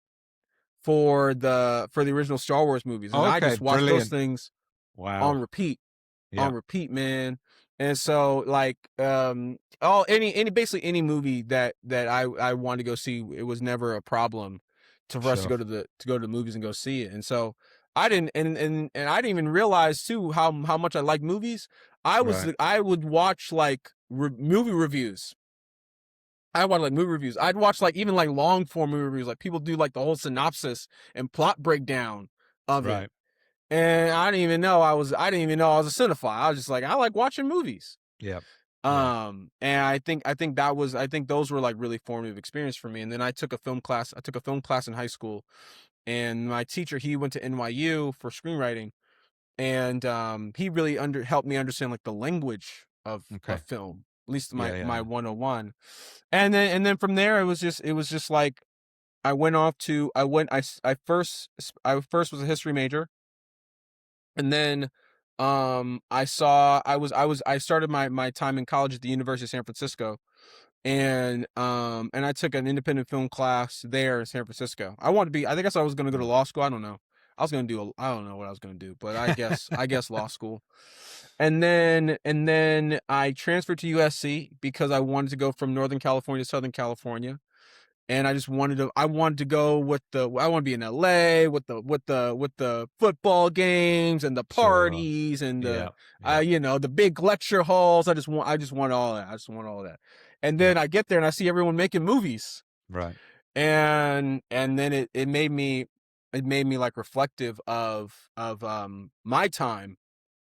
for the original Star Wars movies, and I Okay. just watched those Brilliant. things on Wow. repeat, Yeah. man. And so, like, basically any movie that I wanted to go see, it was never a problem for us to Sure. go to the movies and go see it. And so I didn't, and I didn't even realize too how much I like movies. Right. I would watch like movie reviews. I watch like movie reviews. I'd watch like even like long form movie reviews. Like people do like the whole synopsis and plot breakdown of it. Right. And I didn't even know I was a cinephile. I was just like, I like watching movies. Yeah. Yeah. And I think those were like really formative experience for me. And then I took a film class. I took a film class in high school, and my teacher, he went to NYU for screenwriting, and he really helped me understand like the language Okay. of film, at least Yeah. my Yeah. my Yeah. 101. And then from there it was just like I went off to I went I first was a history major, and then I started my time in college at the University of San Francisco, and I took an independent film class there in San Francisco. I think I was going to go to Mm. law school. I don't know. I don't know what I was going to do, but I guess law school. And then I transferred to USC because I wanted to go from Northern California to Southern California. And I wanted to go I want to be in LA with the football games and the Sure. parties and Yeah. Yeah. the big lecture halls. I just want all that. I just want all that. And Yeah. then I get there and I see everyone making movies. Right. And then it made me like reflective of my time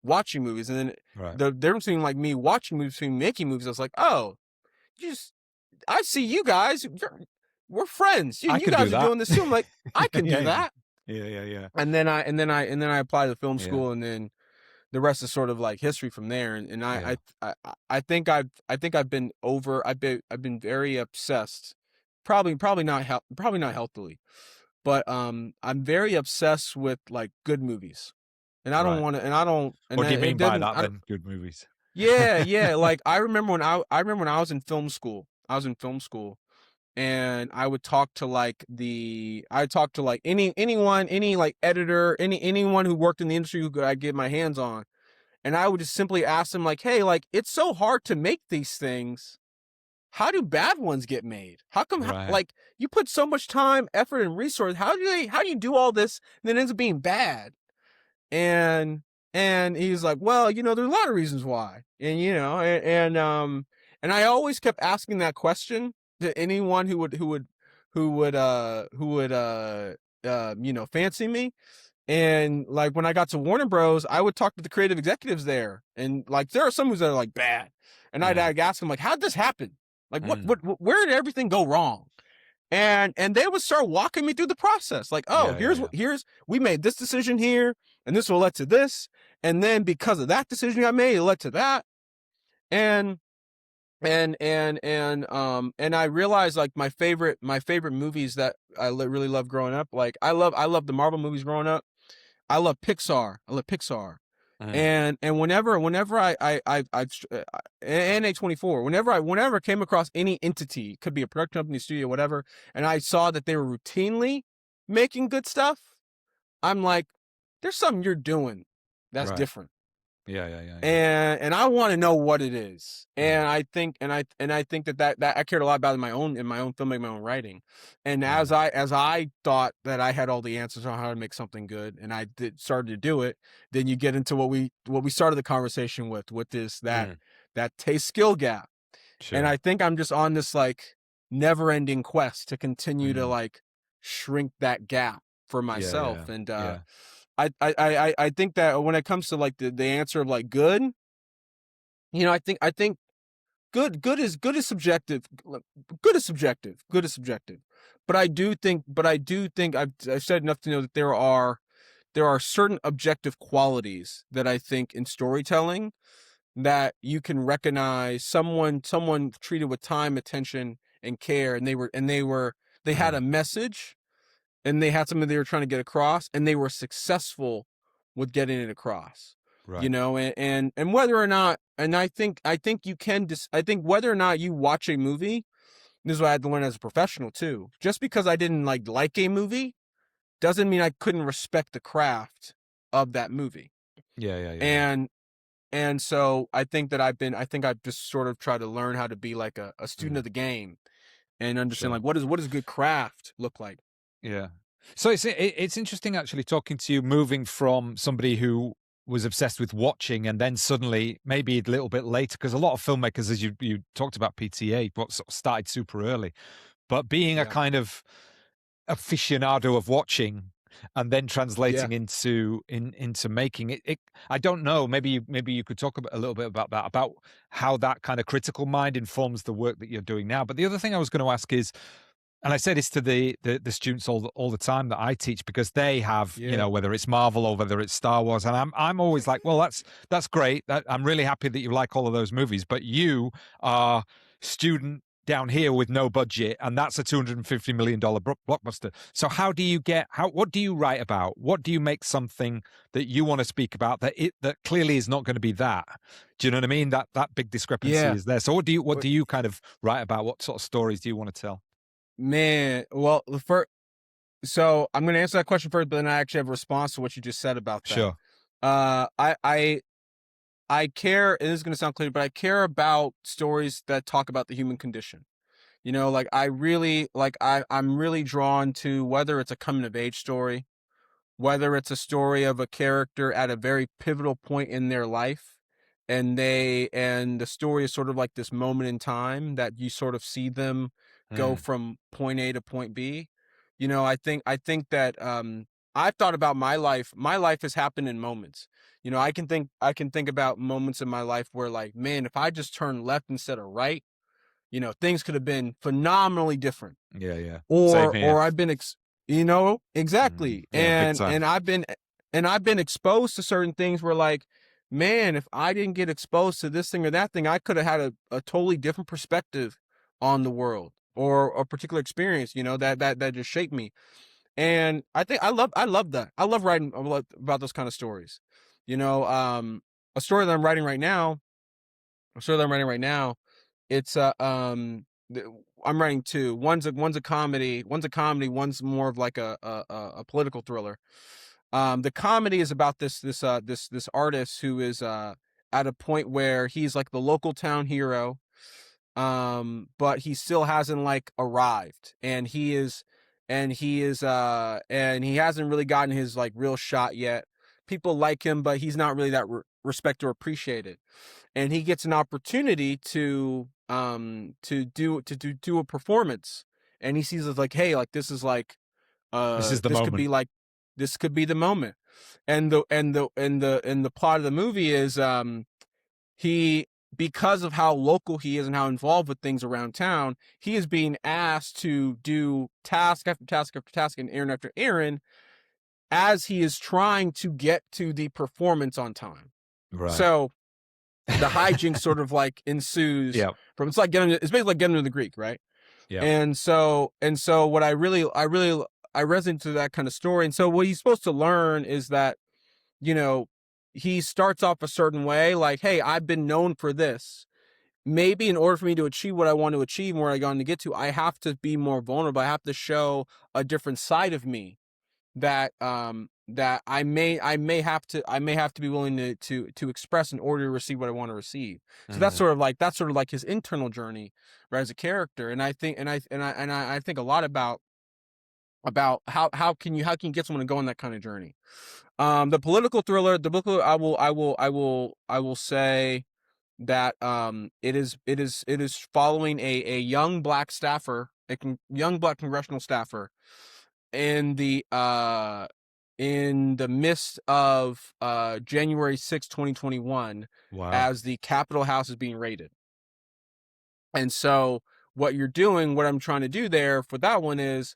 watching movies. And then Right. the difference between like me watching movies and making movies, I was like, oh, you just I see you guys. We're friends. I You could do guys are that. doing this too. I'm like, I can Yeah. do Yeah. that. Yeah. Yeah. Yeah. And then I applied to film Yeah. school, and then the rest is sort of like history from there. And Yeah. I think I've been very obsessed. Probably not healthily, but I'm very obsessed with like good movies, and I don't Right. want to, and I don't, and What do you it mean by doesn't. that then? Good movies. Yeah, yeah. Like I remember when I was in film school. I was in film school, and I would talk to like any like editor, anyone who worked in the industry who could I get my hands on, and I would just simply ask them like, hey, like it's so hard to make these things. How do bad ones get made? How come Right. like you put so much time, effort, and resource? How do you do all this and then it ends up being bad? And he's like, well, there's a lot of reasons why. And and I always kept asking that question to anyone who would fancy me. And like when I got to Warner Bros, I would talk to the creative executives there, and like there are some who's that are like bad, and Mm. I'd ask them like, how'd this happen? Like Mm. where did everything go wrong? And they would start walking me through the process. Like, oh, Yeah. Yeah. Yeah. we made this decision here, and this will lead to this, and then because of that decision I made, it led to that. And and I realized like my favorite movies that really love growing up. Like I love the Marvel movies growing up. I love Pixar. I love Pixar. Mm. And whenever and A24, whenever I came across any entity, could be a production company, studio, whatever, and I saw that they were routinely making good stuff, I'm like, there's something you're doing that's Right. different. Yeah. Yeah. Yeah. Yeah. And I want to know what it is. Mm. And I think that I cared a lot about in my own filmmaking, my own writing. And Mm. as I thought that I had all the answers on how to make something good, and I started to do it, then you get into what we started the conversation with this Mm. that taste skill gap. And Sure. I think I'm just on this like never ending quest to continue to Mm. like shrink that gap for Yeah. Yeah. myself. And Yeah. I think that when it comes to like the answer of like good, I think good is subjective. Good is subjective. Good is subjective. But I do think I've said enough to know that there are certain objective qualities that I think in storytelling that you can recognize someone treated with time, attention, and care, and they had Mm. a message, and they had something they were trying to get across, and they were successful with getting it across. Right. And whether or not, and I think you can I think whether or not you watch a movie, this is what I had to learn as a professional too. Just because I didn't like a movie doesn't mean I couldn't respect the craft of that movie. Yeah. Yeah. Yeah. Yeah. And so I think I've just sort of tried to learn how to be like a student Mm. of the game and understand Sure. like what does good craft look like. Yeah. So it's interesting actually talking to you, moving from somebody who was obsessed with watching and then suddenly maybe a little bit later, because a lot of filmmakers, as you talked about PTA, what sort of started super early, but being a Yeah. kind of aficionado of watching and then Yeah. translating into making it. I don't know. Maybe you could talk a little bit about that, about how that kind of critical mind informs the work that you're doing now. But the other thing I was going to ask is, and I say this to the students all the time that I teach, because they have, Yeah. whether it's Marvel or whether it's Star Wars, and I'm always like, well, that's great. I'm really happy that you like all of those movies, but you are student down here with no budget, and that's a $250 million blockbuster. So what do you write about? What do you make something that you want to speak about that clearly is not going to be that? Do you know what I mean? That big discrepancy Yeah. is there. So what do you kind of write about? What sort of stories do you want to tell? Man, well, so I'm going to answer that question first, but then I actually have a response to what you just said about that. Sure. I care. It is going to sound clear, but I care about stories that talk about the human condition. Like I really like I'm really drawn to whether it's a coming of age story, whether it's a story of a character at a very pivotal point in their life, and the story is sort of like this moment in time that you sort of see them go Mm. from point A to point B. I think that I've thought about my life. My life has happened in moments. I can think about moments in my life where, like, man, if I just turned left instead of right, things could have been phenomenally different. Yeah, yeah. Same here. Or I've been exactly. Yeah, big time. And I've been exposed to certain things where, like, man, if I didn't get exposed to this thing or that thing, I could have had a totally different perspective on the world or a particular experience, that just shaped me. And I think I love that. I love writing about those kind of stories. You know, um a story that I'm writing right now, a story that I'm writing right now, it's I'm writing two. One's a comedy. One's more of like a political thriller. The comedy is about this artist who is at a point where he's like the local town hero, but he still hasn't like arrived, and he hasn't really gotten his like real shot yet. People like him, but he's not really that respected or appreciated, and he gets an opportunity to do a performance, and he sees it like, hey, like this is like This is the this could moment. be like this could be the moment. And the plot of the movie is he because of how local he is and how involved with things around town, he is being asked to do task after task after task and errand after errand as he is trying to get to the performance on time. Right. So the hijinks sort of like ensues Yeah. from it's basically like getting to the Greek, right? Yeah. And so what I resonate to that kind of story. And so what he's supposed to learn is that, you know, he starts off a certain way, like, hey, I've been known for this. Maybe in order for me to achieve what I want to achieve and where I want to get to, I have to be more vulnerable. I have to show a different side of me that I may have to be willing to express in order to receive what I want to receive. So that's Mm. sort of like his internal journey, right, as a character. And I think I think a lot about how can you get someone to go on that kind of journey. The political thriller, I will say that it is following a young black staffer, young black congressional staffer in the midst of January 6, 2021, Wow. as the Capitol House is being raided. And so what I'm trying to do there for that one is,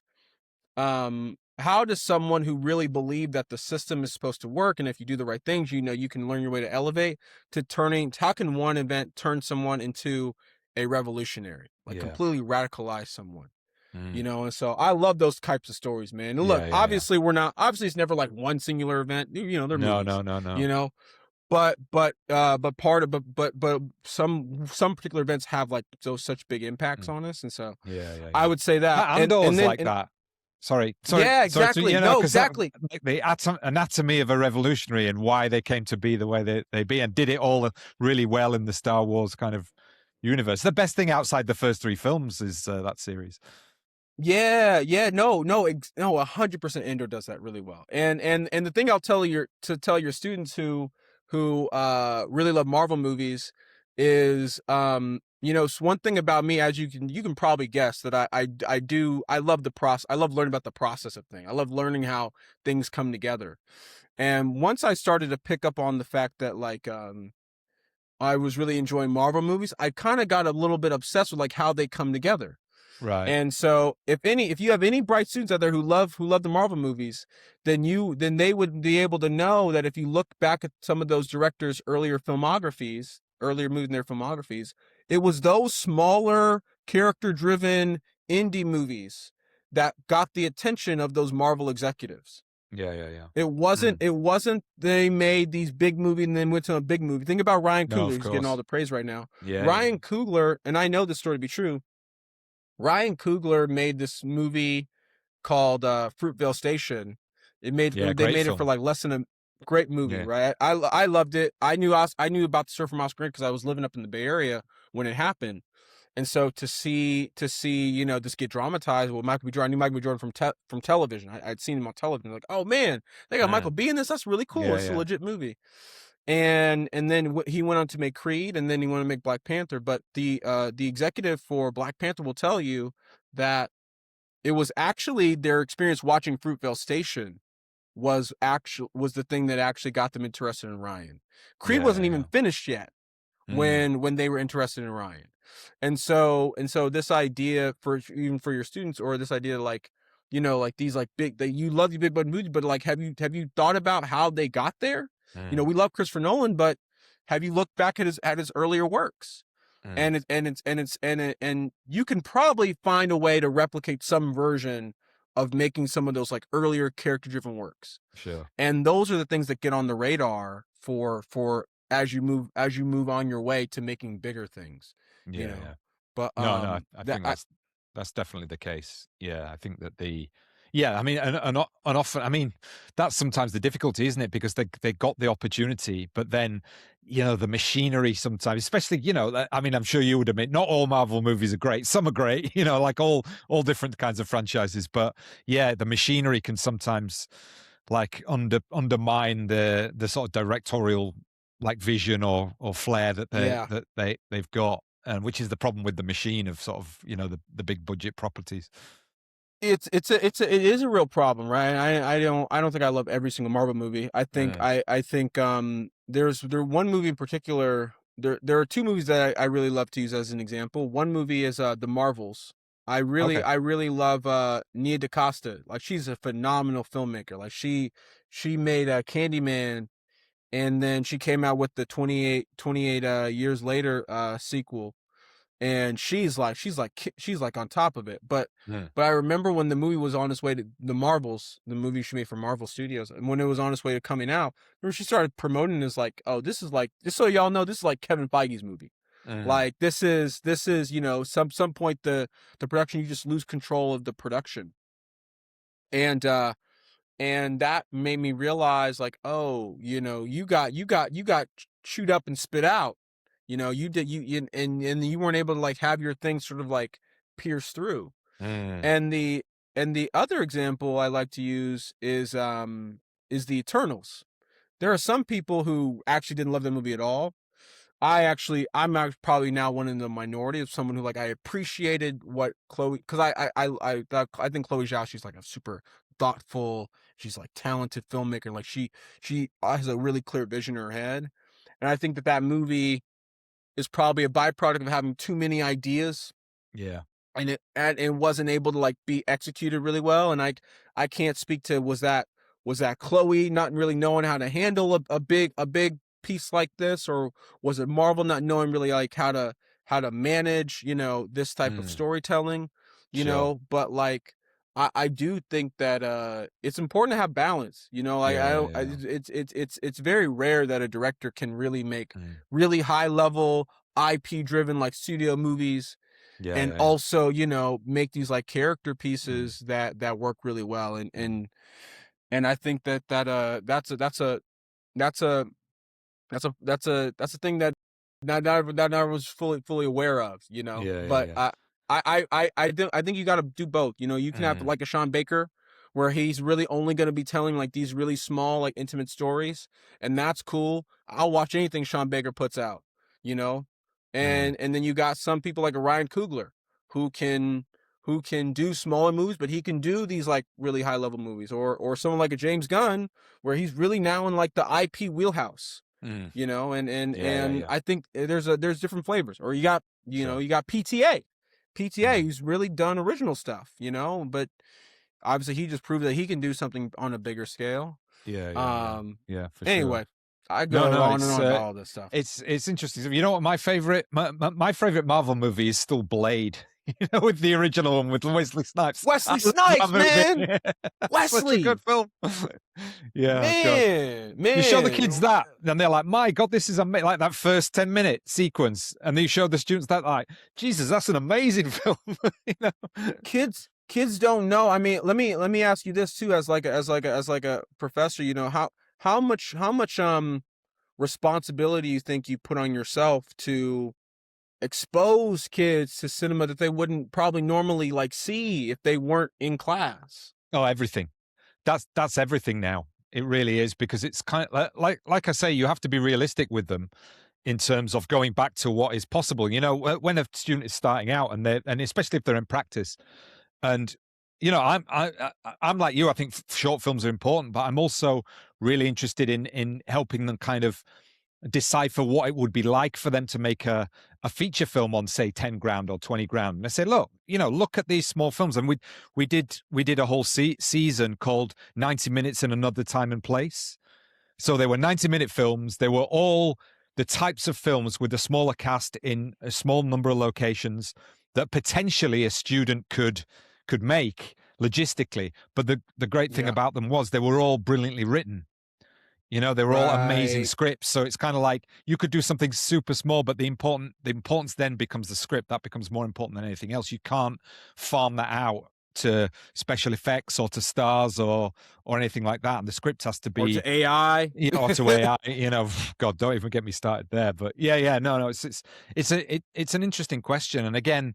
how does someone who really believe that the system is supposed to work, and if you do the right things, you can learn your way to elevate, how can one event turn someone into a revolutionary, like Yeah. completely radicalize someone? Mm. And so I love those types of stories, man. And look, Yeah, yeah, yeah. obviously it's never like one singular event. They're No, movies, no, no, you no. know, but part of but some particular events have like those such big impacts Mm. on us. And so Yeah, yeah, I yeah. would say that. Andor's Then, like that. Sorry, yeah, sorry. exactly. No, Because that, exactly. like, the anatomy of a revolutionary and why they came to be the way they be, and did it all really well in the Star Wars kind of universe. The best thing outside the first three films is that series. Yeah, no, 100% Indoor does that really well. And the thing I'll tell your students who really love Marvel movies is one thing about me, as you can probably guess, that I love I love learning about the process of things. I love learning how things come together. And once I started to pick up on the fact that I was really enjoying Marvel movies, I kind of got a little bit obsessed with like how they come together. Right. And so if you have any bright students out there who love the Marvel movies, then they would be able to know that if you look back at some of those directors' earlier movies in their filmographies, it was those smaller, character-driven indie movies that got the attention of those Marvel executives. Yeah, yeah, yeah. It wasn't they made these big movies and then went to a big movie. Think about Ryan No, Coogler, of who's getting all course. the praise right now. Yeah, yeah, Ryan Coogler, and I know this story to be true, Ryan Coogler made this movie called Fruitvale Station. yeah. They Great made it for film. like less than a great movie, Yeah, right? I loved it. I knew about the Surf from Oscar because I was living up in the Bay Area when it happened. And so to see this get dramatized with Michael B. Jordan, I knew Michael B. Jordan from television. I'd seen him on television. Like, oh man, they got Michael mm. B. in this. That's really cool. Yeah, It's a yeah. legit movie. And then he went on to make Creed, and then he went to make Black Panther. But the executive for Black Panther will tell you that it was actually their experience watching Fruitvale Station was the thing that actually got them interested in Ryan. Creed Yeah, wasn't yeah, even yeah. finished yet Mm. when they were interested in Ryan. And so this idea for even for your students, or this idea like like these like big that you love the big bud movies, but like have you thought about how they got there? Mm. We love Christopher Nolan, but have you looked back at his earlier works? Mm. And you can probably find a way to replicate some version of making some of those like earlier character driven works. Sure. And those are the things that get on the radar for as you move on your way to making bigger things, you Yeah, know. yeah. But No, no, I that think that's definitely the case. Yeah, I think that yeah, I mean, and often, I mean, that's sometimes the difficulty, isn't it? Because they got the opportunity, but then, the machinery sometimes, especially, I mean, I'm sure you would admit, not all Marvel movies are great. Some are great, like all different kinds of franchises. But yeah, the machinery can sometimes like undermine the sort of directorial like vision or flair that yeah, they've got, and which is the problem with the machine of sort of the big budget properties. it is a real problem, right? I don't think I love every single Marvel movie. Mm. I think there one movie in particular. There are two movies that I really love to use as an example. One movie is The Marvels. Okay. I really love Nia DaCosta. Like she's a phenomenal filmmaker. Like she made Candyman, and then she came out with the 28 years later sequel, and she's like on top of it. Mm. But I remember when the movie was on its way to the Marvels, the movie she made for Marvel Studios, and when it was on its way to coming out, remember she started promoting as like, oh, this is like, just so y'all know, this is like Kevin Feige's movie. Mm. Like this is some point the production, you just lose control of the production. And and that made me realize like, oh, you got chewed up and spit out. You did and you weren't able to like have your thing sort of like pierce through. Mm. And the other example I like to use is the Eternals. There are some people who actually didn't love the movie at all. Probably now one in the minority of someone who like I appreciated what Chloe, because I think Chloe Zhao, she's like a super thoughtful, she's like talented filmmaker. Like she has a really clear vision in her head, and I think that movie is probably a byproduct of having too many ideas, Yeah. and it wasn't able to like be executed really well. And I can't speak to was that Chloe not really knowing how to handle a big piece like this, or was it Marvel not knowing really like how to manage this type of Mm. storytelling, Sure. but like I do think that it's important to have balance. Like Yeah, I yeah, don't yeah. it's very rare that a director can really make Mm. really high level IP driven like studio movies, Yeah, and yeah, yeah. also make these like character Mm. pieces that work really well. Mm. And I think that's a that's a thing that I was fully aware of, Yeah, yeah, but yeah. I think you got to do both. You know, you can have Mm, like a Sean Baker, where he's really only going to be telling like these really small, like intimate stories, and that's cool. I'll watch anything Sean Baker puts out. You know, mm. and then you got some people like a Ryan Coogler, who can do smaller movies, but he can do these like really high level movies, or someone like a James Gunn, where he's really now in like the IP wheelhouse. Mm. You know, Yeah, yeah, and yeah. I think there's different flavors. Or you got, Sure. you got PTA, Mm. who's really done original stuff, but obviously he just proved that he can do something on a bigger scale. Yeah, yeah, yeah. Um, Yeah, for sure. anyway, I No, go no, on and on about all this stuff. it's interesting. You know what? My favorite Marvel movie is still Blade. You know, with the original one with Wesley Snipes. I Wesley love that Snipes, man, movie. Such a good Wesley, film. Yeah, God. man, You show the kids man, that, and they're like, "My God, this is amazing!" Like that first 10-minute sequence, and then you show the students that, like, Jesus, that's an amazing film. You know? kids don't know. I mean, let me ask you this too, as a professor. You know, how much responsibility you think you put on yourself to expose kids to cinema that they wouldn't probably normally like see if they weren't in class. Oh, everything. That's everything now. It really is, because it's kind of like I say, you have to be realistic with them in terms of going back to what is possible. You know, when a student is starting out, and especially if they're in practice, and I'm like you. I think short films are important, but I'm also really interested in helping them kind of decipher what it would be like for them to make a feature film on, say, 10 grand or 20 grand. And I say, look, look at these small films. And we did a whole season called 90 Minutes in Another Time and Place. So they were 90-minute films. They were all the types of films with a smaller cast in a small number of locations that potentially a student could make logistically. But the great thing Yeah. about them was they were all brilliantly written. They were all amazing Right. scripts. So it's kind of like you could do something super small, but the importance then becomes the script. That becomes more important than anything else. You can't farm that out to special effects or to stars or anything like that. And the script has to Or be, to AI. or to AI. God, don't even get me started there. But yeah, no, it's an interesting question. And again,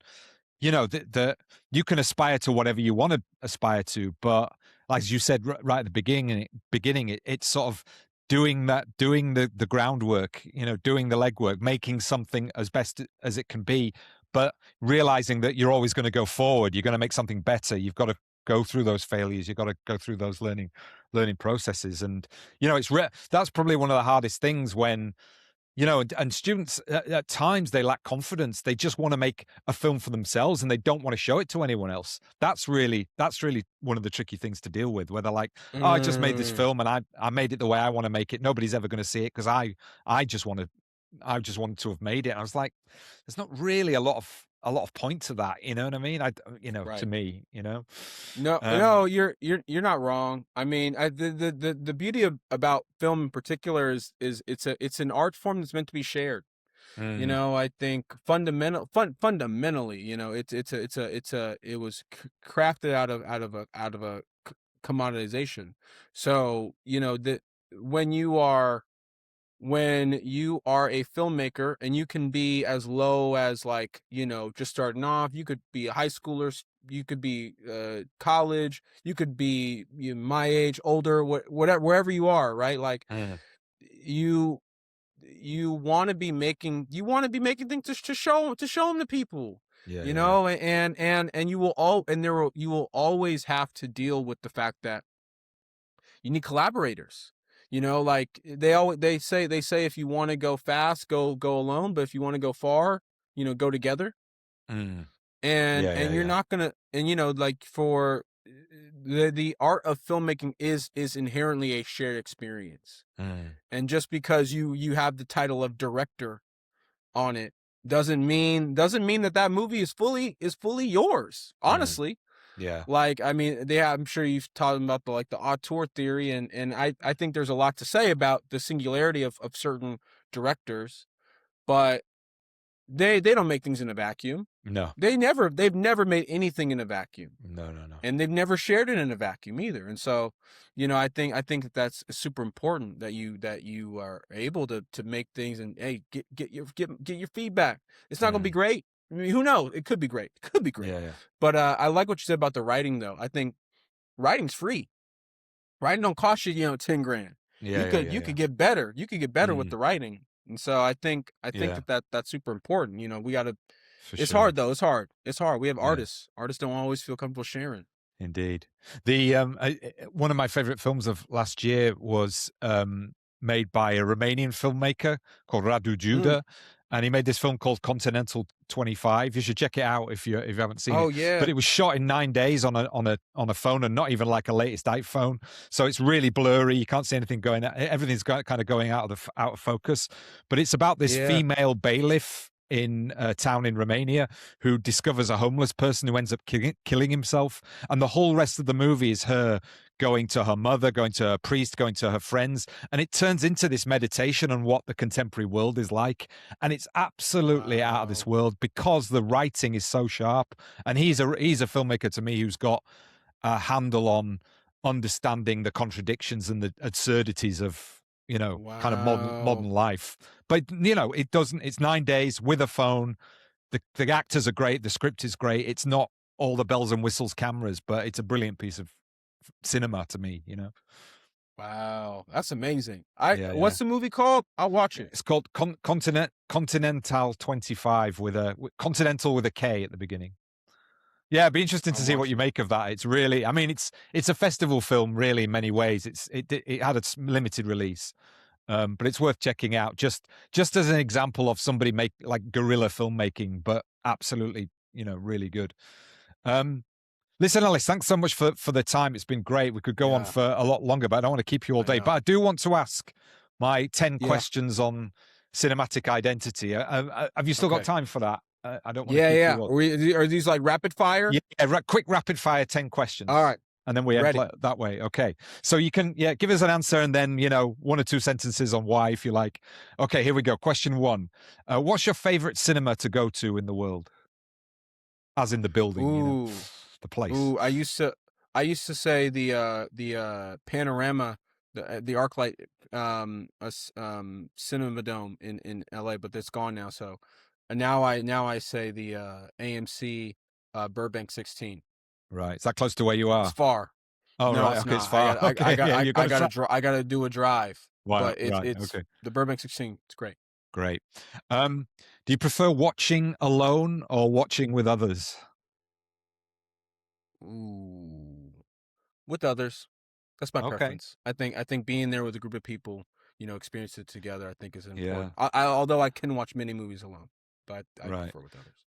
that you can aspire to whatever you want to aspire to, but as you said right at the beginning, it's sort of doing the groundwork, doing the legwork, making something as best as it can be, but realizing that you're always going to go forward. You're going to make something better. You've got to go through those failures. You've got to go through those learning processes. And that's probably one of the hardest things when and students at times they lack confidence. They just want to make a film for themselves and they don't want to show it to anyone else. That's really one of the tricky things to deal with, where they're like, oh, I just made this Mm, film and I made it the way I want to make it. Nobody's ever going to see it because I just wanted to have made it. And I was like, there's not really a lot of point to that. You know what I mean? To right. me, No, um, no, you're not wrong. I mean, the beauty about film in particular is it's an art form that's meant to be shared. mm, I think fundamentally, it was crafted out of a commoditization. So, that when you are when you are a filmmaker, and you can be as low as, like, just starting off. You could be a high schooler, you could be college, you could be, my age, older, whatever, wherever you are, right? Like, mm, you you want to be making things to show them to people, yeah, yeah, yeah. and you will always have to deal with the fact that you need collaborators. Like, they say if you want to go fast, go alone, but if you want to go far, go together. Mm, And yeah, yeah, and you're yeah. not gonna, and like, for the art of filmmaking is inherently a shared experience. Mm, And just because you have the title of director on it doesn't mean that movie is fully yours, mm, honestly. yeah. Like, I mean, I'm sure you've talked about the auteur theory, and I think there's a lot to say about the singularity of certain directors, but they don't make things in a vacuum. No. They've never made anything in a vacuum, No, no, no. and they've never shared it in a vacuum either. And so, I think that's super important, that you are able to make things, and, hey, get your feedback. It's not going to be Mm. great. I mean, who knows? It could be great. It could be great. Yeah, yeah, But I like what you said about the writing, though. I think writing's free. Writing don't cost you, 10 grand. yeah, You yeah, could yeah, you yeah. could get better. You could get better with Mm, the writing. And so I think yeah, that's super important. We gotta. for It's sure. hard though. It's hard. It's hard. We have Yeah. artists. Artists don't always feel comfortable sharing. Indeed. The one of my favorite films of last year was made by a Romanian filmmaker called Radu Mm. Juda, and he made this film called Continental 25. You should check it out if you haven't seen Oh it. But yeah. it was shot in 9 days on a phone, and not even like a latest iPhone. So it's really blurry. You can't see anything going. Everything's kind of going out of focus. But it's about this Yeah. female bailiff in a town in Romania who discovers a homeless person who ends up killing himself, and the whole rest of the movie is her going to her mother, going to her priest, going to her friends, and it turns into this meditation on what the contemporary world is like, and it's absolutely out of this Wow. world because the writing is so sharp, and he's a filmmaker to me who's got a handle on understanding the contradictions and the absurdities of kind of modern Wow. life. But it doesn't. It's 9 days with a phone. The actors are great. The script is great. It's not all the bells and whistles cameras, but it's a brilliant piece of cinema to me. Wow. That's amazing. I Yeah, yeah. What's the movie called? I'll watch it. It's called Continental 25 with a Continental with a K at the beginning. Yeah, it'd be interesting to I'll see what watch you it. make of that. It's really, I mean, it's a festival film, really, in many ways. It had a limited release, but it's worth checking out. Just as an example of somebody make like guerrilla filmmaking, but absolutely, really good. Um, Listen, Ellis, thanks so much for the time. It's been great. We could go on Yeah. for a lot longer, but I don't want to keep you all I day. But know. I do want to ask my 10 Yeah. questions on cinematic identity. Have you still got Okay. time for that? I don't want to Yeah, keep yeah. you up. Are these like rapid fire? Yeah, quick rapid fire 10 All questions. right. And then we end Ready. that way. Okay. So you can, give us an answer and then, one or two sentences on why, if you like. Okay, here we go. Question one. What's your favorite cinema to go to in the world? As in the building, Ooh. the place. Ooh, I used to say the Panorama, the ArcLight Cinema Dome in LA, but that's gone now. So now I say the AMC Burbank 16. Right. Is that close to where you It's are? far. Oh, No, right. it's Okay, it's not. I far. got I Okay. got Yeah, I, you got I to gotta try. I gotta do a drive, Right, but it's right. it's Okay. the Burbank 16. It's great. Great. Do you prefer watching alone or watching with others? Ooh, with others. That's my Okay. preference. I think being there with a group of people, experience it together, I think is Yeah. important. Although I can watch many movies alone, but I Right. prefer with others.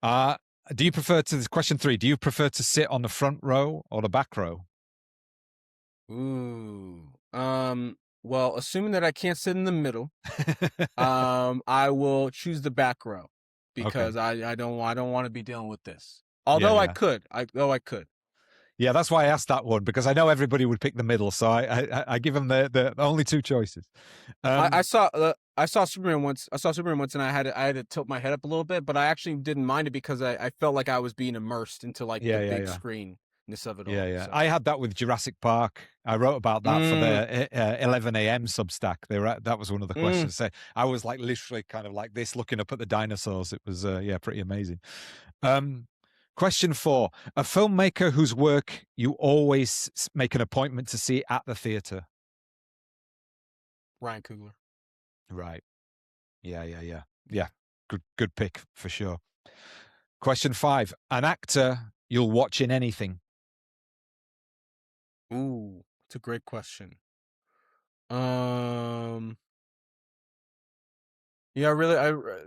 Uh, do you prefer to, question three, do you prefer to sit on the front row or the back row? Ooh. Well, assuming that I can't sit in the middle, I will choose the back row Okay. because I don't want to be dealing with this. Yeah, Although I yeah. could, I could. Yeah, that's why I asked that one because I know everybody would pick the middle, so I give them the only two choices. I saw Superman once. I saw Superman once, and I had to tilt my head up a little bit, but I actually didn't mind it because I felt like I was being immersed into like Yeah, the yeah, big yeah. screenness of it Yeah, all. yeah. So, I had that with Jurassic Park. I wrote about that for mm, the 11 a.m. Substack. That was one of the mm. questions. So I was like literally kind of like this, looking up at the dinosaurs. It was pretty amazing. Um, Question four: a filmmaker whose work you always make an appointment to see at the theater. Ryan Coogler. Right. Yeah, yeah, yeah, yeah. Good pick for sure. Question five: an actor you'll watch in anything. Ooh, it's a great question. Um, yeah,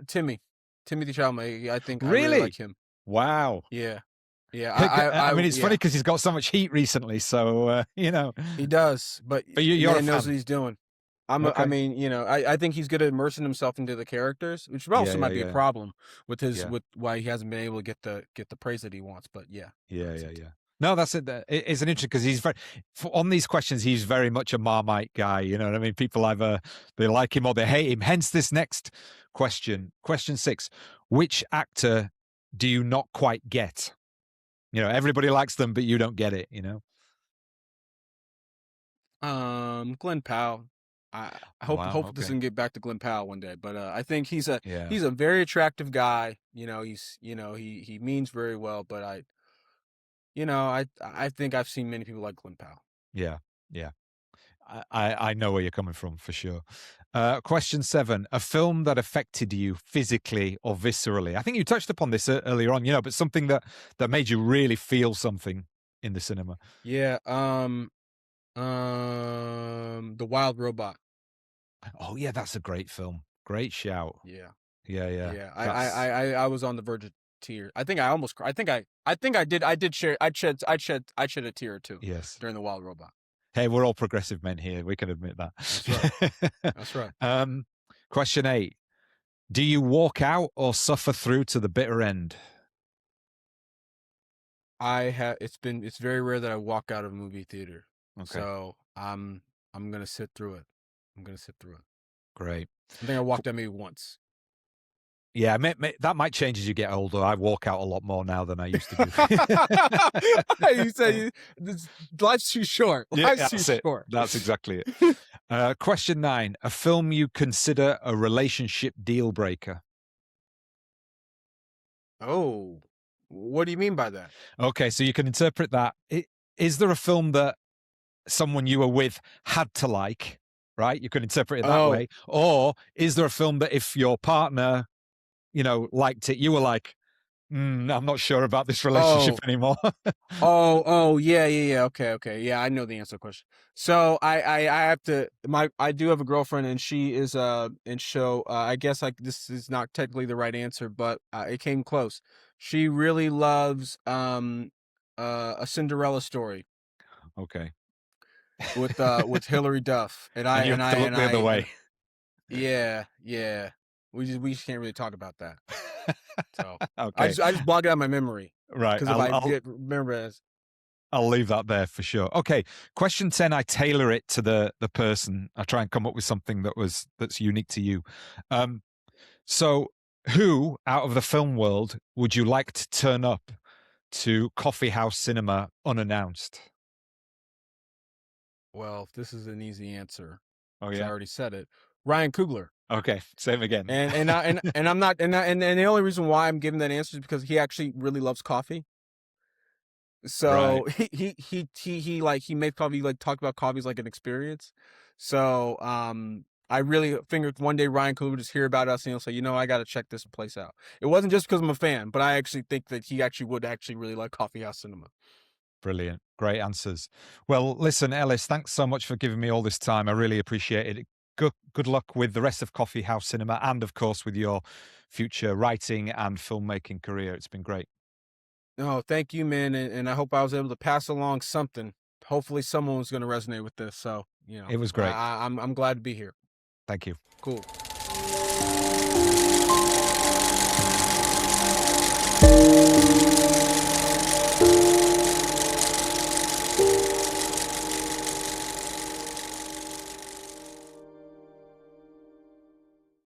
Timothy Chalamet. I really like Really? him. Wow. Yeah, yeah. I mean, it's funny Yeah. because he's got so much heat recently. So He does, but but you're a man knows fan. what he's doing. I Okay. mean, I think he's good at immersing himself into the characters, which Yeah, also yeah, might be a yeah, problem with yeah, why he hasn't been able to get the praise that he wants. But yeah, yeah, that's yeah, it. yeah. No, that's it. It's an interesting because he's on these questions. He's very much a Marmite guy. You know what I mean? People either they like him or they hate him. Hence this next question. Question six: which actor do you not quite get? Everybody likes them, but you don't get it. Glenn Powell. I Wow. hope this Okay. can get back to Glenn Powell one day. But I think Yeah. he's a very attractive guy. He means very well. But I think I've seen many people like Glenn Powell. Yeah. Yeah. I know where you're coming from for sure. Question 7: a film that affected you physically or viscerally. I think you touched upon this earlier on, but something that made you really feel something in the cinema. Yeah. The Wild Robot. Oh yeah, that's a great film. Great shout. Yeah. Yeah, yeah. Yeah. That's I was on the verge of tears. I think I almost. I think I did share. I shed a tear or two yes. during the Wild Robot. Hey, we're all progressive men here. We can admit that. That's right. That's right. Question 8: do you walk out or suffer through to the bitter end? It's very rare that I walk out of a movie theater. Okay. So I'm gonna sit through it. I'm gonna sit through it. Great. I think I walked out maybe once. Yeah, that might change as you get older. I walk out a lot more now than I used to do. You say life's too short. Yeah, Life's too short. That's exactly it. Question 9: a film you consider a relationship deal breaker. Oh, what do you mean by that? Okay, so you can interpret that. Is there a film that someone you were with had to like, right? You can interpret it that Oh, way. Or is there a film that if your partner, liked it, you were like, I'm not sure about this relationship oh, anymore. oh, yeah. Okay. Yeah, I know the answer to the question. So I have to I do have a girlfriend and she is and so I guess like this is not technically the right answer, but it came close. She really loves a Cinderella story Okay. with Hilary Duff And you have to look the other way. yeah. We just can't really talk about that. So Okay. I just block it out of my memory Right. because if I did remember it as I'll leave that there for sure. Okay. Question 10, I tailor it to the person. I try and come up with something that's unique to you. So who out of the film world would you like to turn up to Coffee House Cinema unannounced? well, this is an easy answer Oh because I yeah. already said it. Ryan Coogler. Okay. Same again. And I'm not and the only reason why I'm giving that answer is because he actually really loves coffee. Right. So he makes coffee, like talk about coffee as like an experience. So I really figured one day Ryan Coogler would just hear about us and he'll say, I got to check this place out. It wasn't just because I'm a fan, but I actually think that he actually would actually really like Coffee House Cinema. Brilliant. Great answers. Well, listen, Ellis, thanks so much for giving me all this time. I really appreciate it. Good luck with the rest of Coffee House Cinema and, of course, with your future writing and filmmaking career. It's been great. Oh, thank you, man. And I hope I was able to pass along something. Hopefully someone was going to resonate with this. So, It was great. I'm glad to be here. Thank you. Cool.